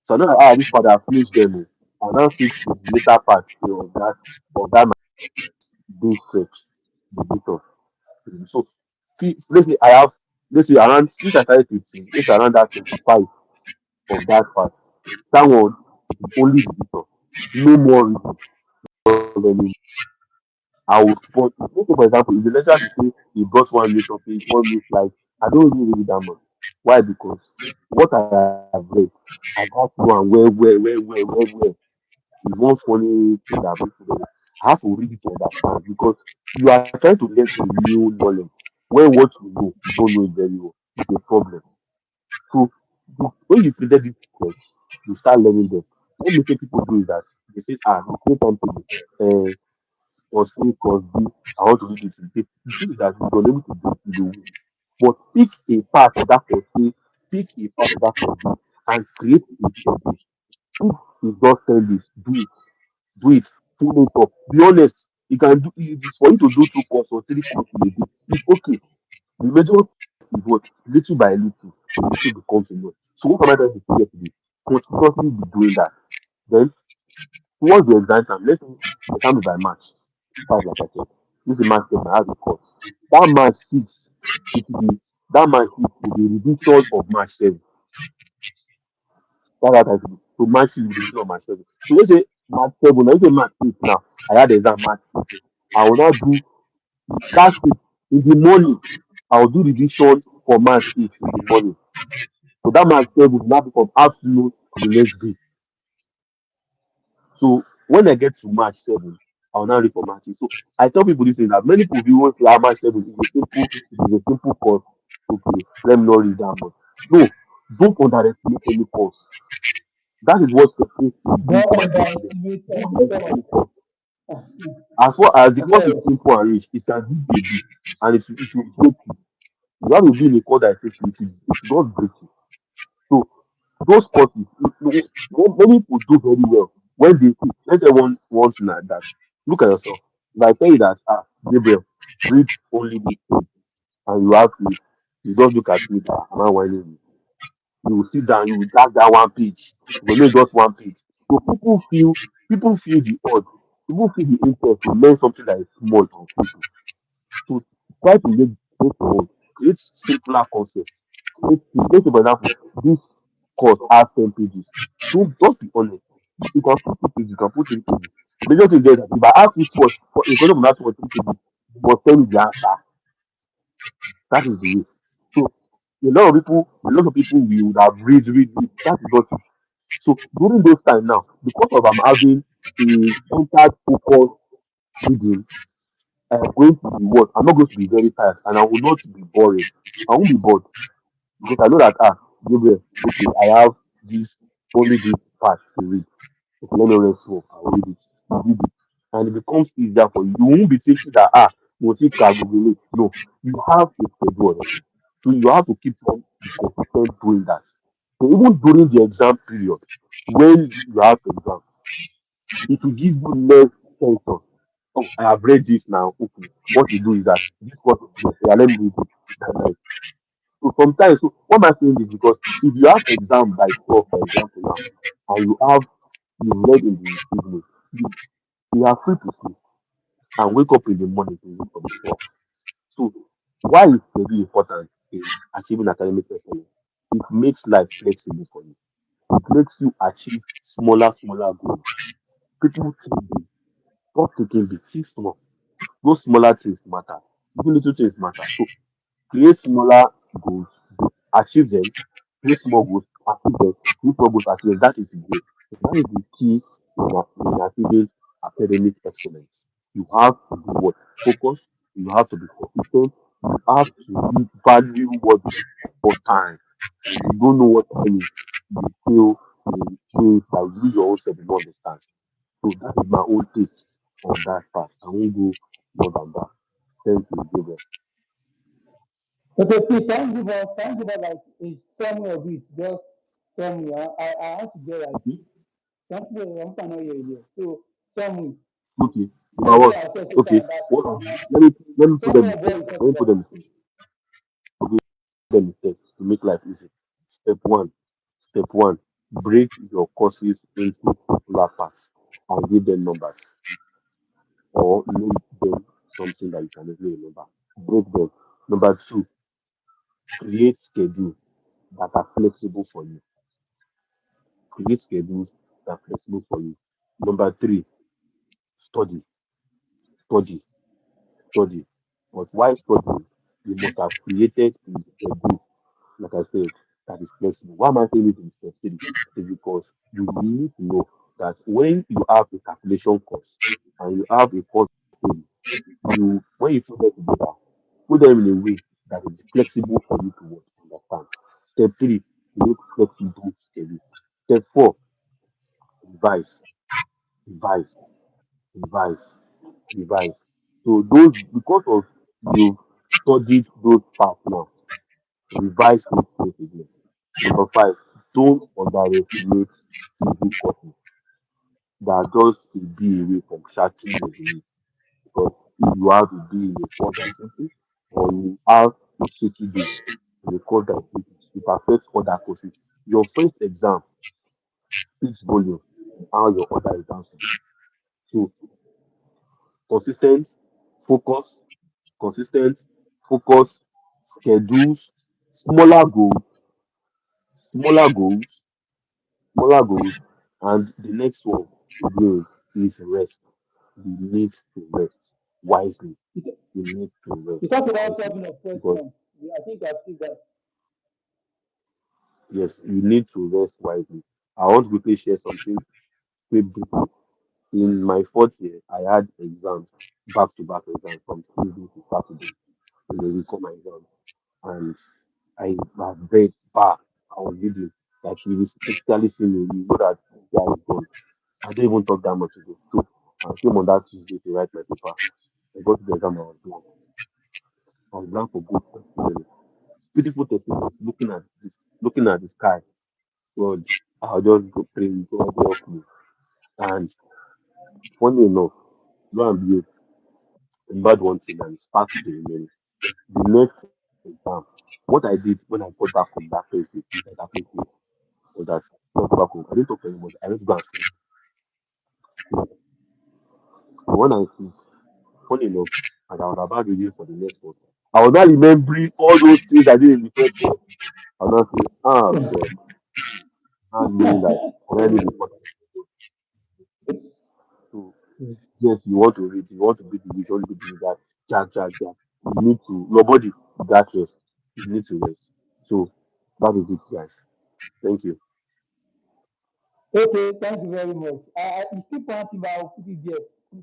So now this part I have finished them. I'll now switch to the later part of that day stretch, the bit of. So see, let's say around since I started 15, let's say around that 25 of that part. That one is only the bit of. No more reading. I would spot let's say for example, if the lecturer should say he brought one new topic, one new slide, I don't really read it that much. Why? Because what I have read, I got through and well. is one funny thing that people don't. I have to read it to understand because you are trying to learn a new knowledge when what you don't know it very well. It's a problem. So when you created this text, you start learning them. What mistake people do is that they say, you create something, cause A, cause B, I want to read it. The thing is that you're unable to do it in the way. But pick a part of that cause A, pick a part of that cause B, and create a schedule. If you just tell this, do it, follow it up. Be honest. You can do it is for you to do two course or three course in a day. It's okay. The major is what little by little becomes a lot. So what am I trying to say here today? Continuously be doing that. Then towards the exam time, let's say the exam is by March. That's like I said. This is March 7, I have a course. That March 6, it will be that March 6 will be revision of March 7. That's what I do. So March 6 will be revision of March 7. So let's say March 7, let's say March 8 now. I had the exam March 8. I will now do that 6 in the morning. I will do revision for March 8 in the morning. So that March 7 will now be from afternoon to the next day. So when I get to March 7, I'll now read for March 8. So I tell people this thing that many people view March 7 is a simple course. Okay, let me not read that much. No, don't underestimate any course. That is what separates the Don't good from the student. underestimate Don't some of underestimate any course. As far as the I course is beg. simple and rich, it can give you a bit and it will break you. You have to be in a course that is simple, it will not break you. So those courses, many people do very well when they see. Let's say one thing like that. Look at yourself. If I tell you that, Gabriel, read only this page, and you have to, you just look at me, am I whining you? You will sit down, you will drag that one page. You will make just one page. So people feel the odd. People feel the interest to learn something that is small from people. So try to make your own. Create simpler concepts. Let's say, for example, this course has 10 pages. Don't just be honest. You can put 2 pages, you can put 3 pages. The major thing there is that if I ask you for a question of that for 3 pages, you must tell me the answer. That is the way. So a lot of people will have read. That is not it. So during those time now, because of I'm having a entered focus reading, I am going to be what? I'm not going to be very tired and I will not be boring. I won't be bored because I know that Gabriel, okay, I have this only this part to read. Okay, let me rest for I'll read it. You read it. And it becomes easier for you. You won't be thinking that you will think Google. No, you have a schedule already. So you have to keep on be consistent doing that. So even during the exam period, when you have exam, it will give you less tension. Oh, I have read this now. Okay, what you do is that this what you do. Yeah, let me read it. Like, so sometimes, so what am I saying is because if you have exam by 12, for example, now, and you read in the evening, you, you are free to sleep and wake up in the morning to read for the 12. So why is very important in achieving academic excellence? It makes life flexible for you. It makes you achieve smaller goals. People think big, stop thinking big, think small. Those smaller things matter. Even little things matter. So create smaller goals, achieve them, create small goals, achieve them, create small goals, achieve them. That is the goal. So that is the key in achieving academic excellence. You have to be what? Focus, you have to be consistent, you have to value what you call time. When you don't know what time is, you feel like you your own self, you don't understand. So that is my own take on that part. I won't go more than that. Thank you, Gabriel. Okay, please thank you for like a summary of it. Just summary. I want to get like Okay. something I cannot hear you. So summary. Okay. Number Every one. I said so Okay. tired that What are the, let me put them summary in of what steps. we talked Let me put about. them in steps. Okay. Them in steps to make life easy. Step one. Step one. Break your courses into popular parts and give them numbers or make them something that you can easily remember. Break them. Number two. Create schedules that are flexible for you. Create schedules that are flexible for you. Number three. Study. Study. Study. But why studying? You must have created a schedule, like I said, that is flexible. Why am I saying it is flexible? Is because you need to know. that when you have a calculation course and you have a course study, you when you put them together, put them in a way that is flexible for you to understand. Step three, you make flexible schedule. Step four, revise, revise, revise, revise. So those because of you studied those parts now, revise those things again. Number five, don't underestimate easy courses that just to be away from chatting resume. Because if you have a day in a course that is simple, or you have a shaky day in a course that is simple, it affects other courses. Your first exam speaks volume to how your other exams will be. So consistent, focus, consistent, focus, schedules, smaller goals, smaller goals, smaller goals, and the next one again is rest. You need to rest wisely. You, You need to you rest talked about wisely solving of because questions. I think I've seen that. yes, you need to rest wisely. I want to quickly share something quick briefly. In my fourth year, I had exams, back-to-back exams from Tuesday to Saturday in the week of my exam. And I was very far. I was reading. Like you will physically see me, you know that this guy is gone. I didn't even talk that much ago. So I came on that Tuesday to write my paper. I got to the exam, I was blank. I was blank for good 30 minutes. Beautiful 30 minutes, looking at the sky. God, I'll just go pray, God help me. And funny enough, lo and behold, remembered one thing and sparked the remaining. The next exam, what I did when I got back from that first day, was that I got back home. I didn't talk to anybody. I went to go and sleep. So when I sleep, funny enough, and I was about reading for the next one, I was not remembering all those things I did in the first one. I was not saying, ah, God, not meaning that already before that. So, yes, you want to read, you want to beat the wish, you want to beat the wizard, jack. You need to, your body, that rest. You need to rest. So, that is it, guys. Thank you. Okay, thank you very much. You still pointing, but I'll put it there.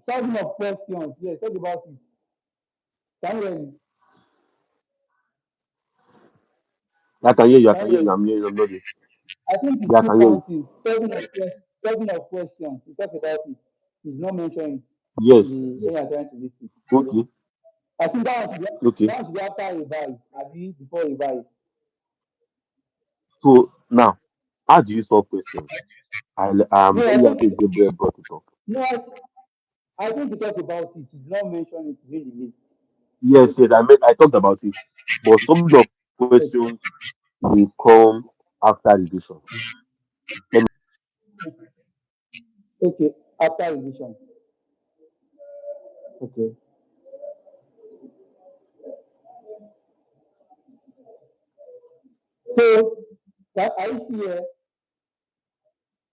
Solving of questions. Yes, talk about it. Can you hear me? I can hear you, I Can can you hear hear you, me? I'm hearing, I'm not here. I think it's Yeah, I still can hear you. counting. Solving of questions. We talk about it. It's not mentioned Yes, in the yes. when you're trying to listen. So Okay, I think okay. that should be after revise, abi before revise. So, now, how do you solve questions? I'm No, I very think happy Gabriel brought it up. no, I think we talk about it. It's not mentioned it in the list. Yes, yes, I talked about it. But some of the questions Okay, will come after revision. Let me okay, after revision. Okay. So I see here,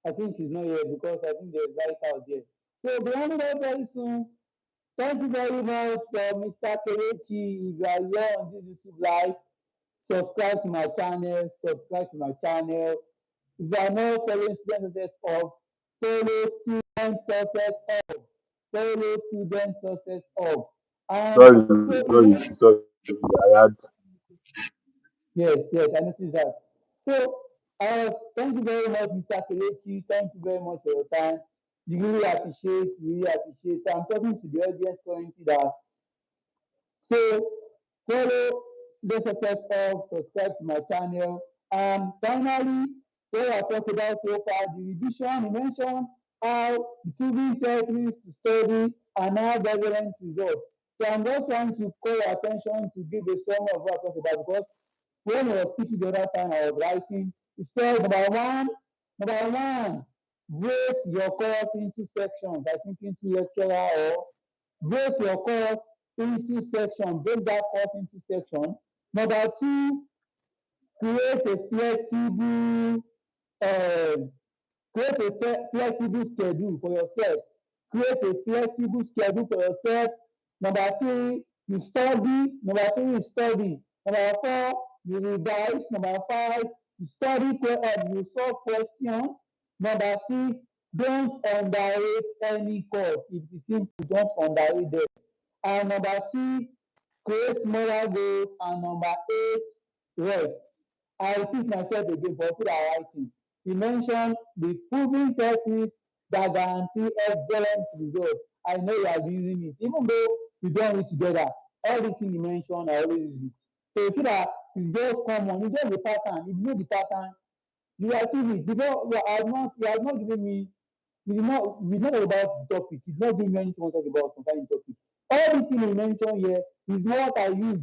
I think she's not here because I think there's light out there. So the only way very soon. Thank you very much, Mr. Kelechi. If you are here on this YouTube live, subscribe to my channel. Subscribe to my channel. If you are not following student success of follow student success of follow student success of. And also, if you want, sorry. I had yes, I noticed that. So, thank you very much, Mr. Kelechi. Thank you very much for your time. We really appreciate. We really appreciate. So I'm talking to the audience currently that so follow the success of subscribe to my channel. And finally, what I talked about so far, the revision, you mentioned how improving techniques to study and how relevant results. So I'm just trying to call your attention to give a summary of what I talked about because when I was speaking the other time I was writing, it said number one, break your course into sections. I think into lecturer or break your course into section, break that course into section. Number two, create a flexible um create a flexible schedule for yourself. Create a flexible schedule for yourself. Number three, you study. Number three, you study. Number four, you revise. Number five, you study you solve questions. Number six, Don't underrate any cause. If it's simple, don't underrate them. And number 6, create moral goals. And number 8, rest. I repeat myself again for people that are writing. He mentioned the proven techniques that guarantee excellent results. I know you are using it, even though we don't read together. Everything you mentioned, I always use it. So you see that it's just common, it's just the pattern. If you know the pattern, you achieve it. Because you have not given me, we know about the topic. It's not giving me anything to talk about concerning the topic. Everything you mentioned here is what I use.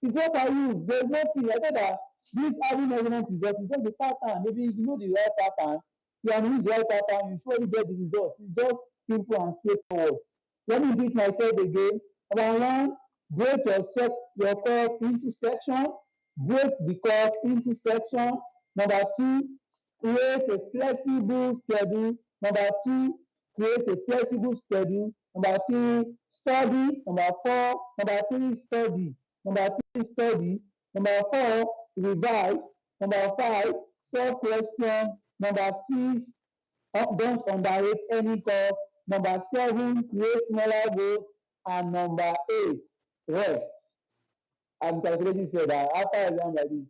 It's what I use. There's nothing. I said that this having measurement result is just the pattern. Maybe if you know the right pattern, you can use the right pattern, you surely get the result. It's just simple and straightforward. Let me repeat myself again. Number one, break your course into section. Break the course into section. Number two, create a flexible schedule. Number two, create a flexible schedule. Number three, study. Number four, number three, study. Number three, study. Number four, revise. Number five, solve question. Number six, don't underrate any course. Number seven, create smaller goals. And number eight, rest. I'm calculating so that after exam like this,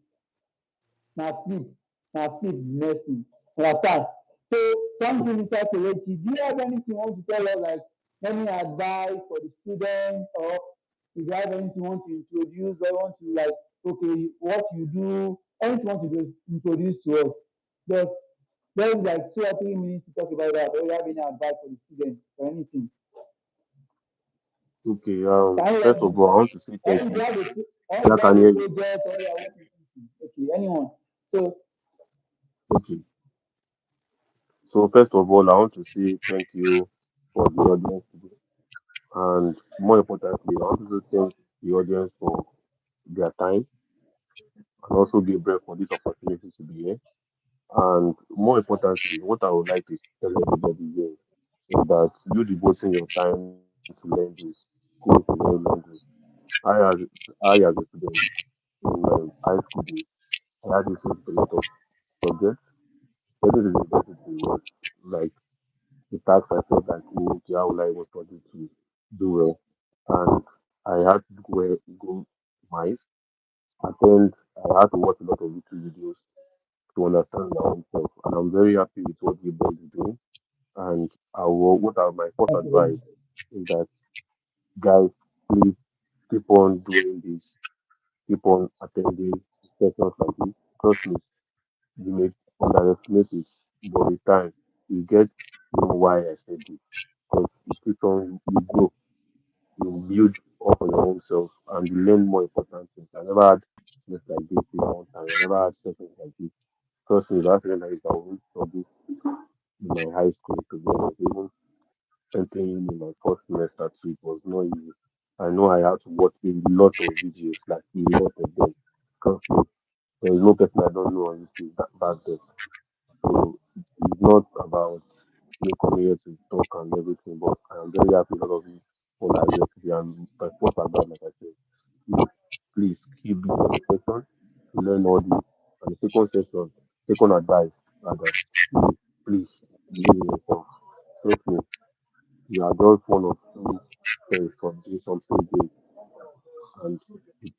na sleep, next thing. Understand? So thank you, Mr. Kelechi. Do you have anything you want to tell us, like any advice for the students, or if you have anything you want to introduce, or you want to, like, okay, what you do, anything you want to do, introduce to us? Just there's like 2 or 3 minutes to talk about that, or you have any advice for the students or anything. Okay. Can you let First me of know? all, I want to say Or thank if you you. have a, Yeah, can hear you. project, or you are working on something. Okay, anyone. So Okay. So first of all, I want to say thank you for the audience today, and more importantly, I want to thank the audience for their time, and also Gabriel for this opportunity to be here. And more importantly, what I would like to tell everybody here is that you devoting your time to learn this goes a very long way. I as I as a student in my high school days, I had issues with a lot of subjects. Whether the university was like the task I felt like, oh, okay, how will I even study to do well? And I had to go mice, attend, I had to watch a lot of YouTube videos to understand my own self. And I'm very happy with what Gabriel is doing. And what are my first thank you very advice much. is that, guys, please keep on doing this, keep on attending sessions like this. Trust me, you may underestimate it, but with time, you get to know why I said this. Because you keep on, you grow, you build up on your own self, and you learn more important things. I never had just like this in a long time. I never had sessions like this. Trust me, that's when I won't study in my high school, to be honest. Even entering in my first semester too, it was not easy. I know I had to watch a lot of videos, like a lot of them. Trust me, there is no person I don't know on YouTube back then. So it's not about me coming here to talk and everything, but I am very happy a lot of you all are here today. And my first advice, like I said, you please keep this session to learn all this. And the second session, second advice, rather, please believe in yourself. Trust me, you are just one of two friends from doing something great. And the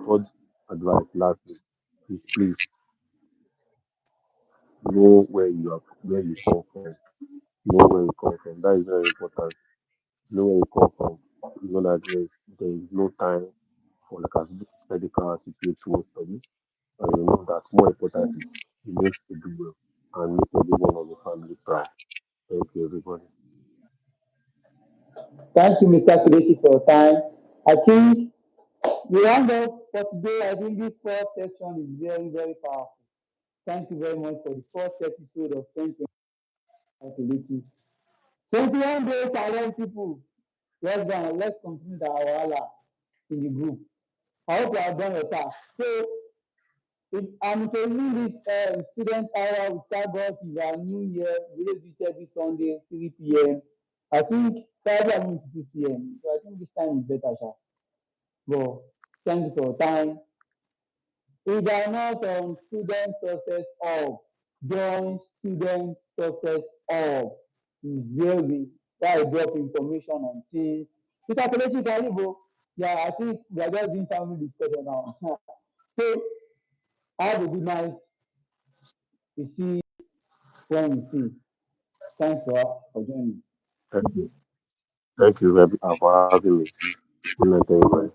third advice, lastly, is please know where you come from. Know where you come from. That is very important. Know where you come from. You know that there is no time for like a steady attitude towards study. And you know that more importantly, you need to do well and make everyone of the family proud. Thank you, everybody. Thank you, Mr. Kireshi, for your time. I think we round up for today. I think this first section is very, very powerful. Thank you very much for the first episode of 2021. 21 days challenge people. Let's go. Let's continue the Awala in the group. I hope you have done your task. So, if I'm introducing this student hour with Kagos is our new year. We release it every Sunday, 3 p.m. I think Friday I'm going to 6 p.m. So I think this time is better, sha. But thank you for your time. If you are not on Student Success Hub, join Student success hub is where I drop information on things without letting you. Yeah, I think we are just doing family discussion now. So have a good night. We see when we see. Thanks for joining. Thank you for having me. Good night, everybody.